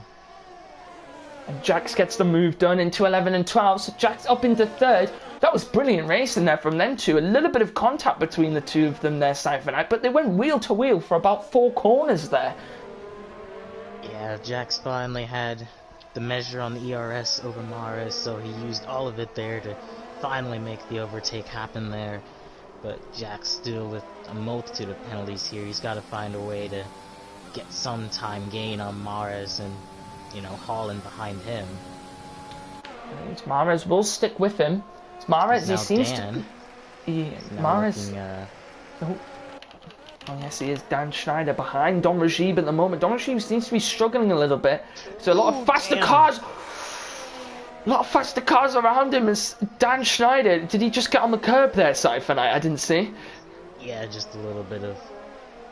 And Jax gets the move done into 11 and 12, so Jax up into 3rd. That was brilliant racing there from them two. A little bit of contact between the two of them there, Siphonite, but they went wheel to wheel for about 4 corners there.
Yeah, Jax finally had the measure on the ERS over Mahrez, so he used all of it there to finally make the overtake happen there. But Jax still with a multitude of penalties here. He's got to find a way to get some time gain on Mahrez and, Holland behind him.
Mahrez will stick with him. Mahrez, he seems to... Mahrez... Oh yes, he is Dan Schneider behind Don Rajib at the moment. Don Rajib seems to be struggling a little bit. So a lot of faster cars... A lot of faster cars around him as Dan Schneider. Did he just get on the curb there, Siphonite? I didn't see.
Yeah, just a little bit of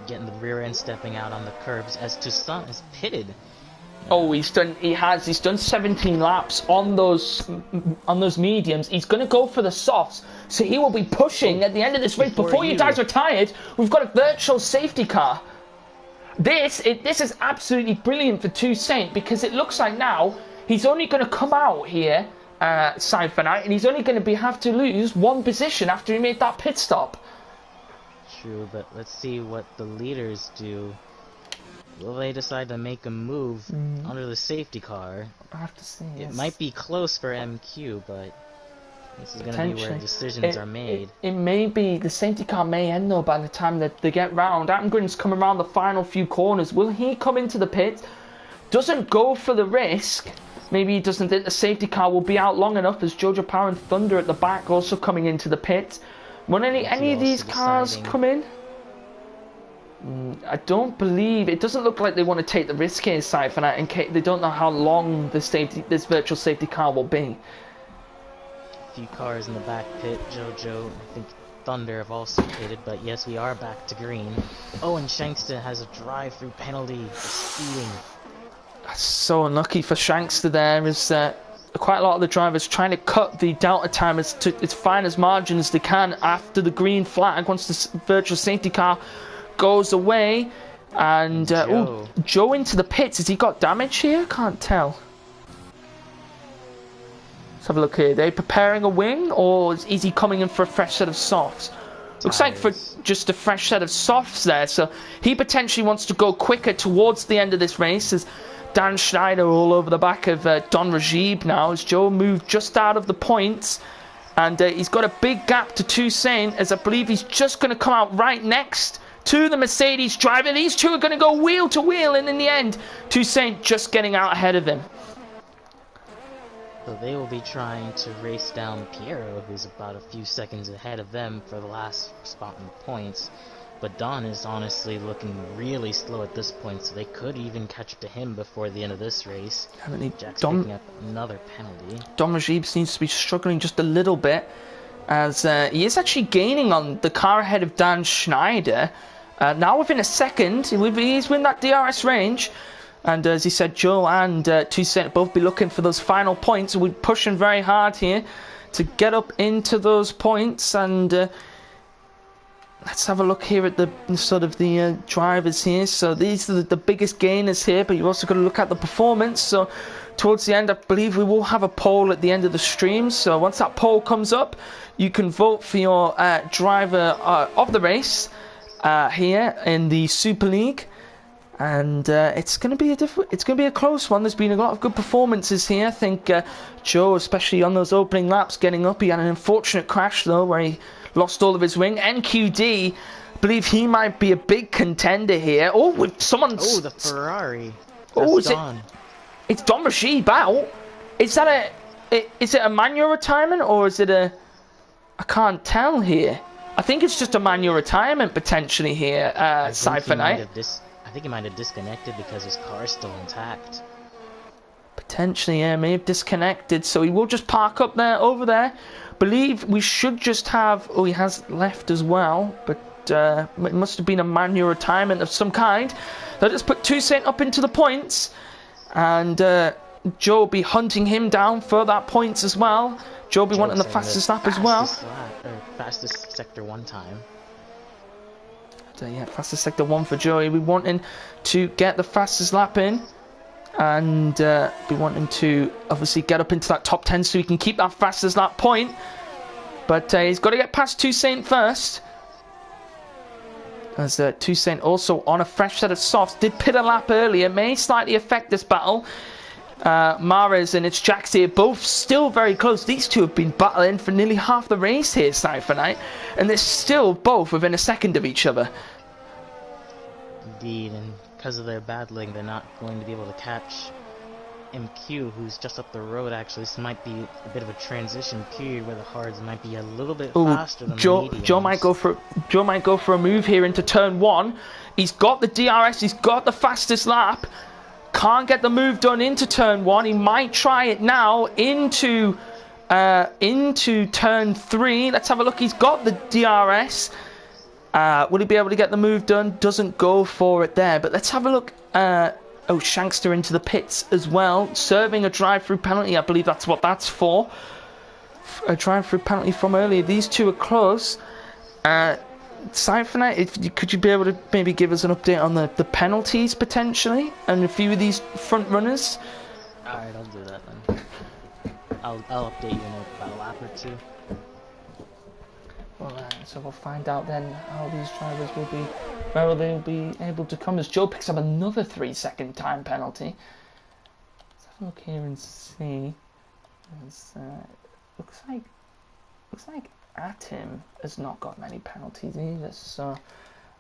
getting the rear end stepping out on the curbs as Toussaint is pitted.
Oh, he's done 17 laps on those mediums. He's going to go for the softs, so he will be pushing at the end of this race. Before you guys are tired, we've got a virtual safety car. This is absolutely brilliant for Toussaint, because it looks like now he's only going to come out here Cypher, and he's only going to have to lose one position after he made that pit stop.
True, but let's see what the leaders do. Will they decide to make a move under the safety car?
I have to say,
It might be close for MQ, but this is going to be where decisions are made.
It may be, the safety car may end though by the time that they get round. Attengrin's coming around the final few corners. Will he come into the pit? Doesn't go for the risk. Maybe he doesn't think the safety car will be out long enough, as Jojo Power and Thunder at the back also coming into the pit. Will any of these cars come in? I don't believe, it doesn't look like they want to take the risk here, Cypher, in case they don't know how long this virtual safety car will be.
A few cars in the back pit. Jojo, I think Thunder have also pitted, but yes, we are back to green. Oh, and Shankster has a drive-through penalty for speeding.
That's so unlucky for Shankster there, is quite a lot of the drivers trying to cut the delta time to as fine as margin as they can after the green flag once the virtual safety car goes away. And Joe into the pits. Has he got damage here? Can't tell. Let's have a look here. Are they preparing a wing, or is he coming in for a fresh set of softs? Looks like for just a fresh set of softs there. So he potentially wants to go quicker towards the end of this race, as Dan Schneider all over the back of Don Rajib now, as Joe moved just out of the points. And he's got a big gap to Toussaint, as I believe he's just going to come out right next to the Mercedes driver. These two are going to go wheel to wheel, and in the end, Toussaint just getting out ahead of him.
So they will be trying to race down Piero, who's about a few seconds ahead of them for the last spot in the points. But Don is honestly looking really slow at this point, so they could even catch up to him before the end of this race. Jack's picking up another penalty.
Don Rajib seems to be struggling just a little bit, as he is actually gaining on the car ahead of Dan Schneider. Now within a second, he's within that DRS range. And as he said, Joe and Toussaint both be looking for those final points. We're pushing very hard here to get up into those points. And let's have a look here at the sort of the drivers here. So these are the biggest gainers here, but you've also got to look at the performance. So towards the end, I believe we will have a poll at the end of the stream. So once that poll comes up, you can vote for your driver of the race here in the Super League. And it's going to be a close one. There's been a lot of good performances here. I think Joe, especially on those opening laps, getting up. He had an unfortunate crash though, where he lost all of his wing. NQD, I believe he might be a big contender here. Oh, with someone.
Oh, the Ferrari.
Oh, is Don. It's Don Rajib out. Is that is it a manual retirement, or is it a? I can't tell here. I think it's just a manual retirement potentially here. Cypher Knight.
I think he might have disconnected because his car's still intact.
Potentially, yeah, may have disconnected. So he will just park up there, over there. Believe we should just have. Oh, he has left as well, but it must have been a manual retirement of some kind. They'll just put Toussaint up into the points, and Joe will be hunting him down for that points as well. Joe will be wanting the fastest lap as well.
Fastest sector one time.
Yeah, fastest sector 1 for Joey. We're wanting to get the fastest lap in, and be wanting to obviously get up into that top 10 so he can keep that fastest lap point. But he's got to get past Toussaint first, as Toussaint also on a fresh set of softs. Did pit a lap earlier, may slightly affect this battle. Mares and it's Jax here, both still very close. These two have been battling for nearly half the race here, Cypher Knight, and they're still both within a second of each other.
Indeed, and because of their battling, they're not going to be able to catch MQ, who's just up the road. Actually, this might be a bit of a transition period where the hards might be a little bit faster than the mediums. Joe might go for a move here into turn 1. He's got the DRS, he's got the fastest lap. Can't get the move done into turn 1. He might try it now into turn 3. Let's have a look. He's got the DRS. Will he be able to get the move done? Doesn't go for it there. But let's have a look. Oh, Shankster into the pits as well, serving a drive-through penalty. I believe that's what that's for. A drive-through penalty from earlier. These two are close. Cypher Knight, could you be able to maybe give us an update on the penalties potentially and a few of these front runners? Alright, I'll do that then. I'll update you in about a lap or two.
Well, so we'll find out then how these drivers will be, where they'll be able to come as Joe picks up another 3-second time penalty. Let's have a look here and see. Looks like Atim has not got many penalties either. So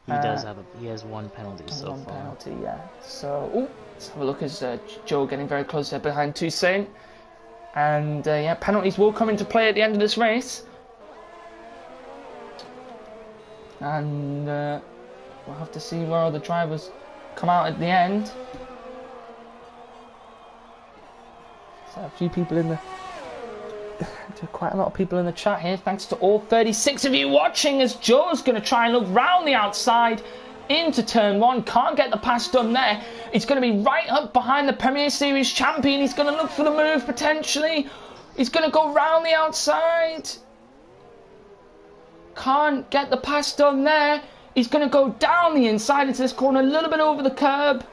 he has one penalty so far. One
penalty, yeah. So let's have a look as Joe getting very close there behind Toussaint, and yeah, penalties will come into play at the end of this race. And we'll have to see where all the drivers come out at the end. So a few people in the... quite a lot of people in the chat here. Thanks to all 36 of you watching as Joe's going to try and look round the outside into turn 1. Can't get the pass done there. He's going to be right up behind the Premier Series champion. He's going to look for the move potentially. He's going to go round the outside. Can't get the pass done there. He's going to go down the inside into this corner, a little bit over the curb.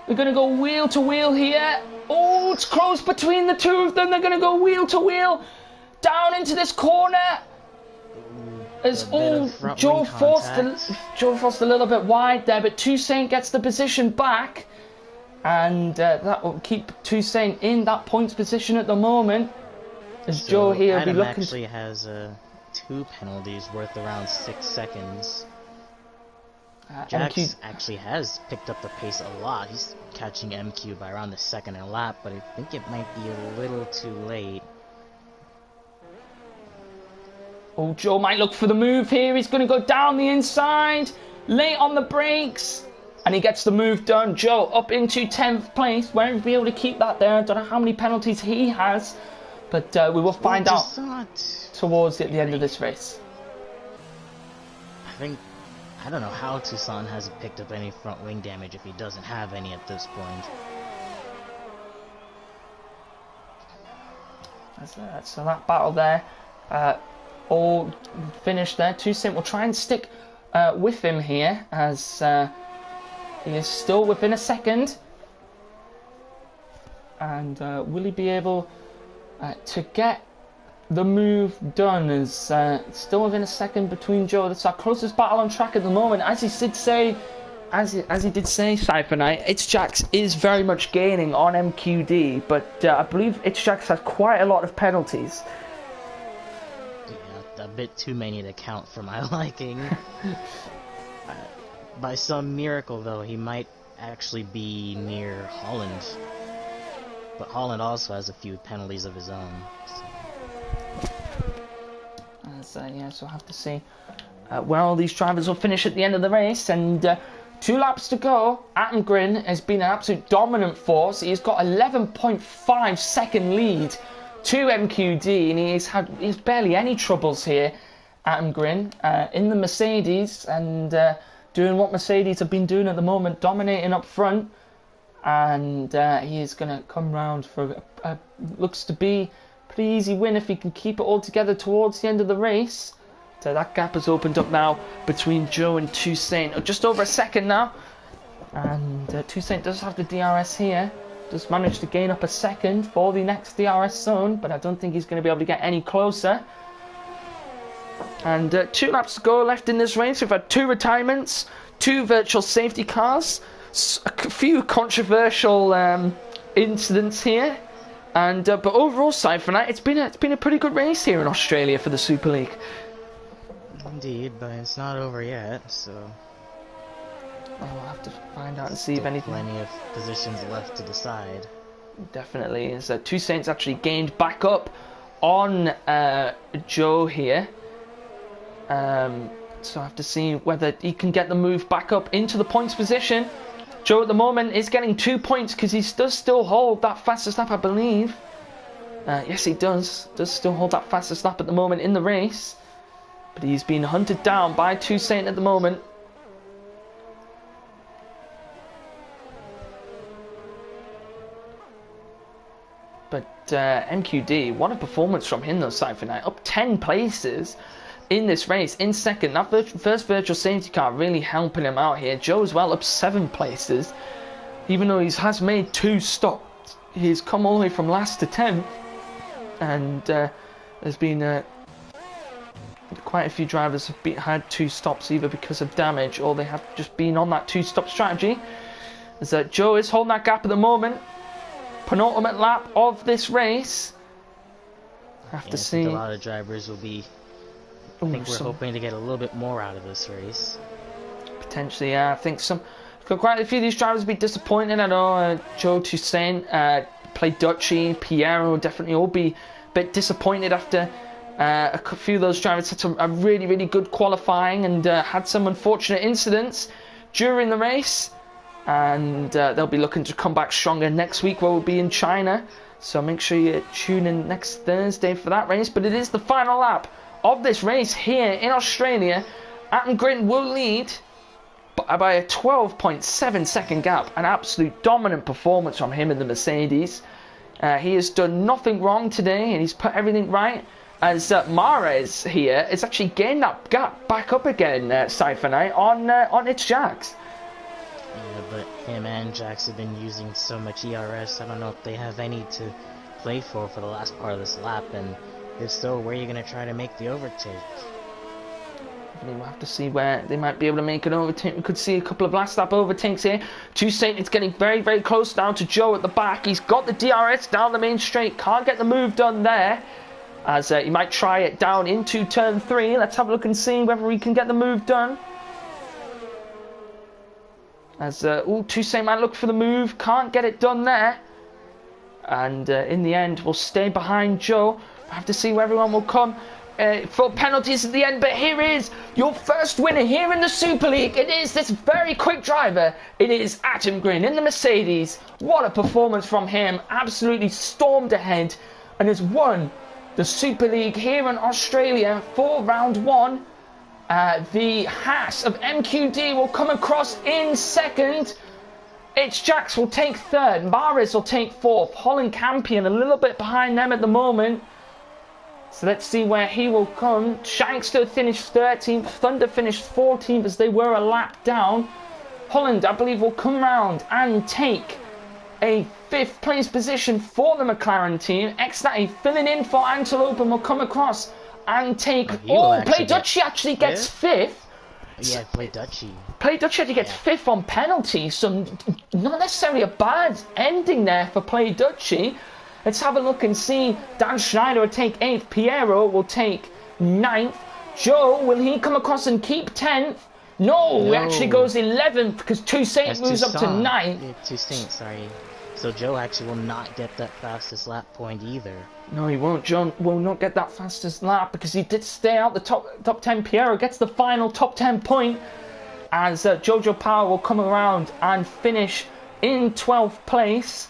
They're going to go wheel to wheel here. Oh, it's close between the two of them. They're going to go wheel to wheel down into this corner. As Joe forced a little bit wide there, but Toussaint gets the position back, and that will keep Toussaint in that points position at the moment. As
so
Joe here
Adam
be looking.
Actually has 2 penalties worth around 6 seconds. Jax actually has picked up the pace a lot. He's catching MQ by around the second lap, but I think it might be a little too late.
Oh, Joe might look for the move here. He's going to go down the inside, late on the brakes, and he gets the move done. Joe up into 10th place. Won't be able to keep that there. I don't know how many penalties he has, but we will find out towards the end of this race.
I don't know how Toussaint hasn't picked up any front wing damage if he doesn't have any at this point.
So that battle there, all finished there. Toussaint will try and stick with him here as he is still within a second. And will he be able to get the move done? Is still within a second between Joe. That's our closest battle on track at the moment. As he did say, Cypher Knight, It's-Jax is very much gaining on MQD, but I believe It's-Jax has quite a lot of penalties.
Yeah, a bit too many to count for my liking. By some miracle, though, he might actually be near Holland. But Holland also has a few penalties of his own. So
we'll have to see where all these drivers will finish at the end of the race. And 2 laps to go. Atom Grin has been an absolute dominant force. He's got 11.5 second lead to MQD, and he's barely any troubles here. Atom Grin in the Mercedes, and doing what Mercedes have been doing at the moment, dominating up front. And he is going to come round for looks to be pretty easy win if he can keep it all together towards the end of the race. So that gap has opened up now between Joe and Toussaint. Just over a second now. And Toussaint does have the DRS here. Does manage to gain up a second for the next DRS zone, but I don't think he's going to be able to get any closer. And 2 laps to go left in this race. We've had 2 retirements, 2 virtual safety cars, a few controversial incidents here. And but overall, Cypher Knight, it's been a pretty good race here in Australia for the Super League.
Indeed, but it's not over yet, so
we'll have to find out and see if anything.
Plenty of positions left to decide.
Definitely, as Toussaint's actually gained back up on Joe here. So I have to see whether he can get the move back up into the points position. Joe at the moment is getting 2 points because he does still hold that fastest lap, I believe. Yes, he does. Does still hold that fastest lap at the moment in the race. But he's been hunted down by Toussaint at the moment. But MQD, what a performance from him though, Cypher Knight. Up 10 places in this race, in second. That first virtual safety car really helping him out here. Joe as well up 7 places. Even though he has made 2 stops, he's come all the way from last to 10th. and there's been quite a few drivers have had 2 stops either because of damage or they have just been on that 2-stop strategy. As Joe is holding that gap at the moment. Penultimate lap of this race. Have to see.
I think a lot of drivers will be. I think we're hoping to get a little bit more out of this race.
Potentially, yeah. I think quite a few of these drivers will be disappointed. I know Joe Toussaint, Play-Ducci, Piero definitely all be a bit disappointed after a few of those drivers had a really, really good qualifying and had some unfortunate incidents during the race. And they'll be looking to come back stronger next week where we'll be in China. So make sure you tune in next Thursday for that race. But it is the final lap of this race here in Australia. Adam Grin will lead by a 12.7 second gap. An absolute dominant performance from him in the Mercedes. He has done nothing wrong today and he's put everything right. As Mares here is actually gained that gap back up again, Siphonet, on its jacks.
Yeah, but him and Jax have been using so much ERS, I don't know if they have any to play for the last part of this lap, and if so, where are you going to try to make the overtake?
We'll have to see where they might be able to make an overtake. We could see a couple of last lap overtakes here. Toussaint is getting very, very close down to Joe at the back. He's got the DRS down the main straight, can't get the move done there. As he might try it down into turn 3. Let's have a look and see whether we can get the move done. As Toussaint might look for the move, can't get it done there. And in the end, we'll stay behind Joe. We'll have to see where everyone will come for penalties at the end. But here is your first winner here in the Super League. It is this very quick driver. It is Adam Grin in the Mercedes. What a performance from him. Absolutely stormed ahead and has won the Super League here in Australia for round 1. The Haas of MQD will come across in second. It's Jax will take third. Maris will take fourth. Holland Campion a little bit behind them at the moment. So let's see where he will come. Shankster finished 13th. Thunder finished 14th as they were a lap down. Holland, I believe, will come round and take a 5th place position for the McLaren team. Xnati filling in for Antelope and will come across and take. Play-Ducci actually gets 5th.
Yeah, Play-Ducci.
Play-Ducci actually gets 5th on penalty, so not necessarily a bad ending there for Play-Ducci. Let's have a look and see. Dan Schneider will take 8th. Piero will take 9th. Joe, will he come across and keep 10th? No, he actually goes 11th because Toussaint moves up to 9th.
Yeah, Toussaint, sorry. So Joe actually will not get that fastest lap point either.
No, he won't. John will not get that fastest lap because he did stay out the top 10. Piero gets the final top 10 point as Jojo Power will come around and finish in 12th place.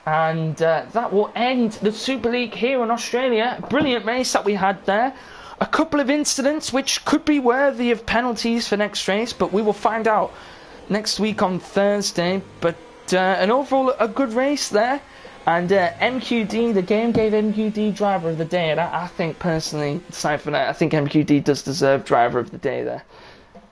And that will end the Super League here in Australia. Brilliant race that we had there. A couple of incidents which could be worthy of penalties for next race, but we will find out next week on Thursday. But an overall a good race there. And MQD, the game gave MQD Driver of the Day. And I think personally, Siphonet, I think MQD does deserve Driver of the Day there.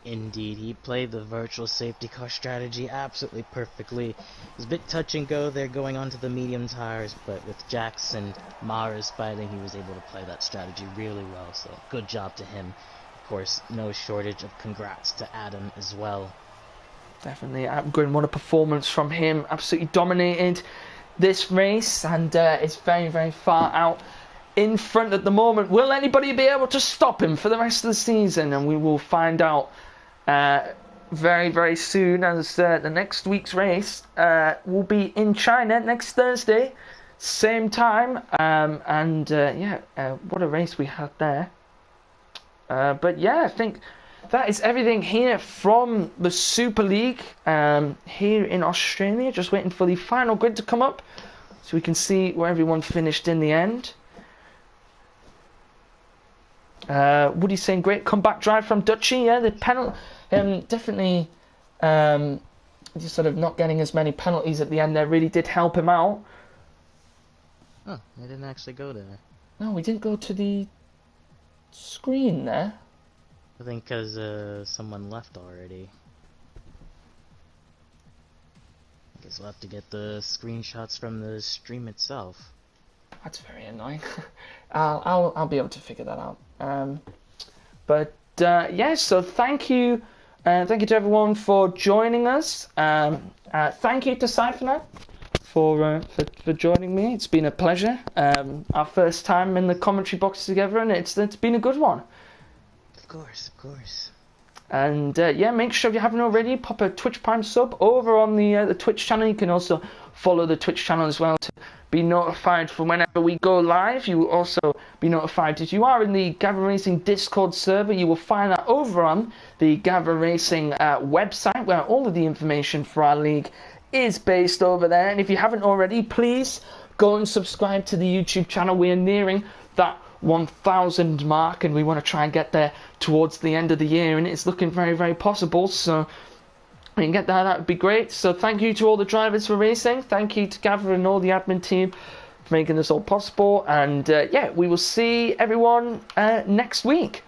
Indeed, he played the virtual safety car strategy absolutely perfectly. It was a bit touch and go there going onto the medium tires, but with Jax and Mara's fighting, he was able to play that strategy really well, so good job to him. Of course, no shortage of congrats to Adam as well.
Definitely, Adam Grin, what a performance from him. Absolutely dominated this race, and it's very, very far out in front at the moment. Will anybody be able to stop him for the rest of the season? And we will find out very, very soon, as the next week's race will be in China next Thursday, same time. What a race we had there. But yeah, I think that is everything here from the Super League here in Australia. Just waiting for the final grid to come up so we can see where everyone finished in the end. Woody saying great comeback drive from Ducci. Yeah, the penalty definitely just sort of not getting as many penalties at the end there really did help him out.
Oh, I didn't actually go there.
No, we didn't go to the screen there.
I think because someone left already. I guess we'll have to get the screenshots from the stream itself.
That's very annoying. I'll be able to figure that out. So thank you to everyone for joining us. Thank you to Siphoner for joining me. It's been a pleasure. Our first time in the commentary box together, and it's been a good one.
Of course.
And make sure if you haven't already, pop a Twitch Prime sub over on the Twitch channel. You can also follow the Twitch channel as well to be notified for whenever we go live. You will also be notified if you are in the Gavra Racing Discord server. You will find that over on the Gavra Racing website, where all of the information for our league is based over there. And if you haven't already, please go and subscribe to the YouTube channel. We are nearing that 1,000 mark, and we want to try and get there towards the end of the year, and it's looking very, very possible. So we can get there, that would be great. So thank you to all the drivers for racing. Thank you to Gavra and all the admin team for making this all possible. And we will see everyone next week.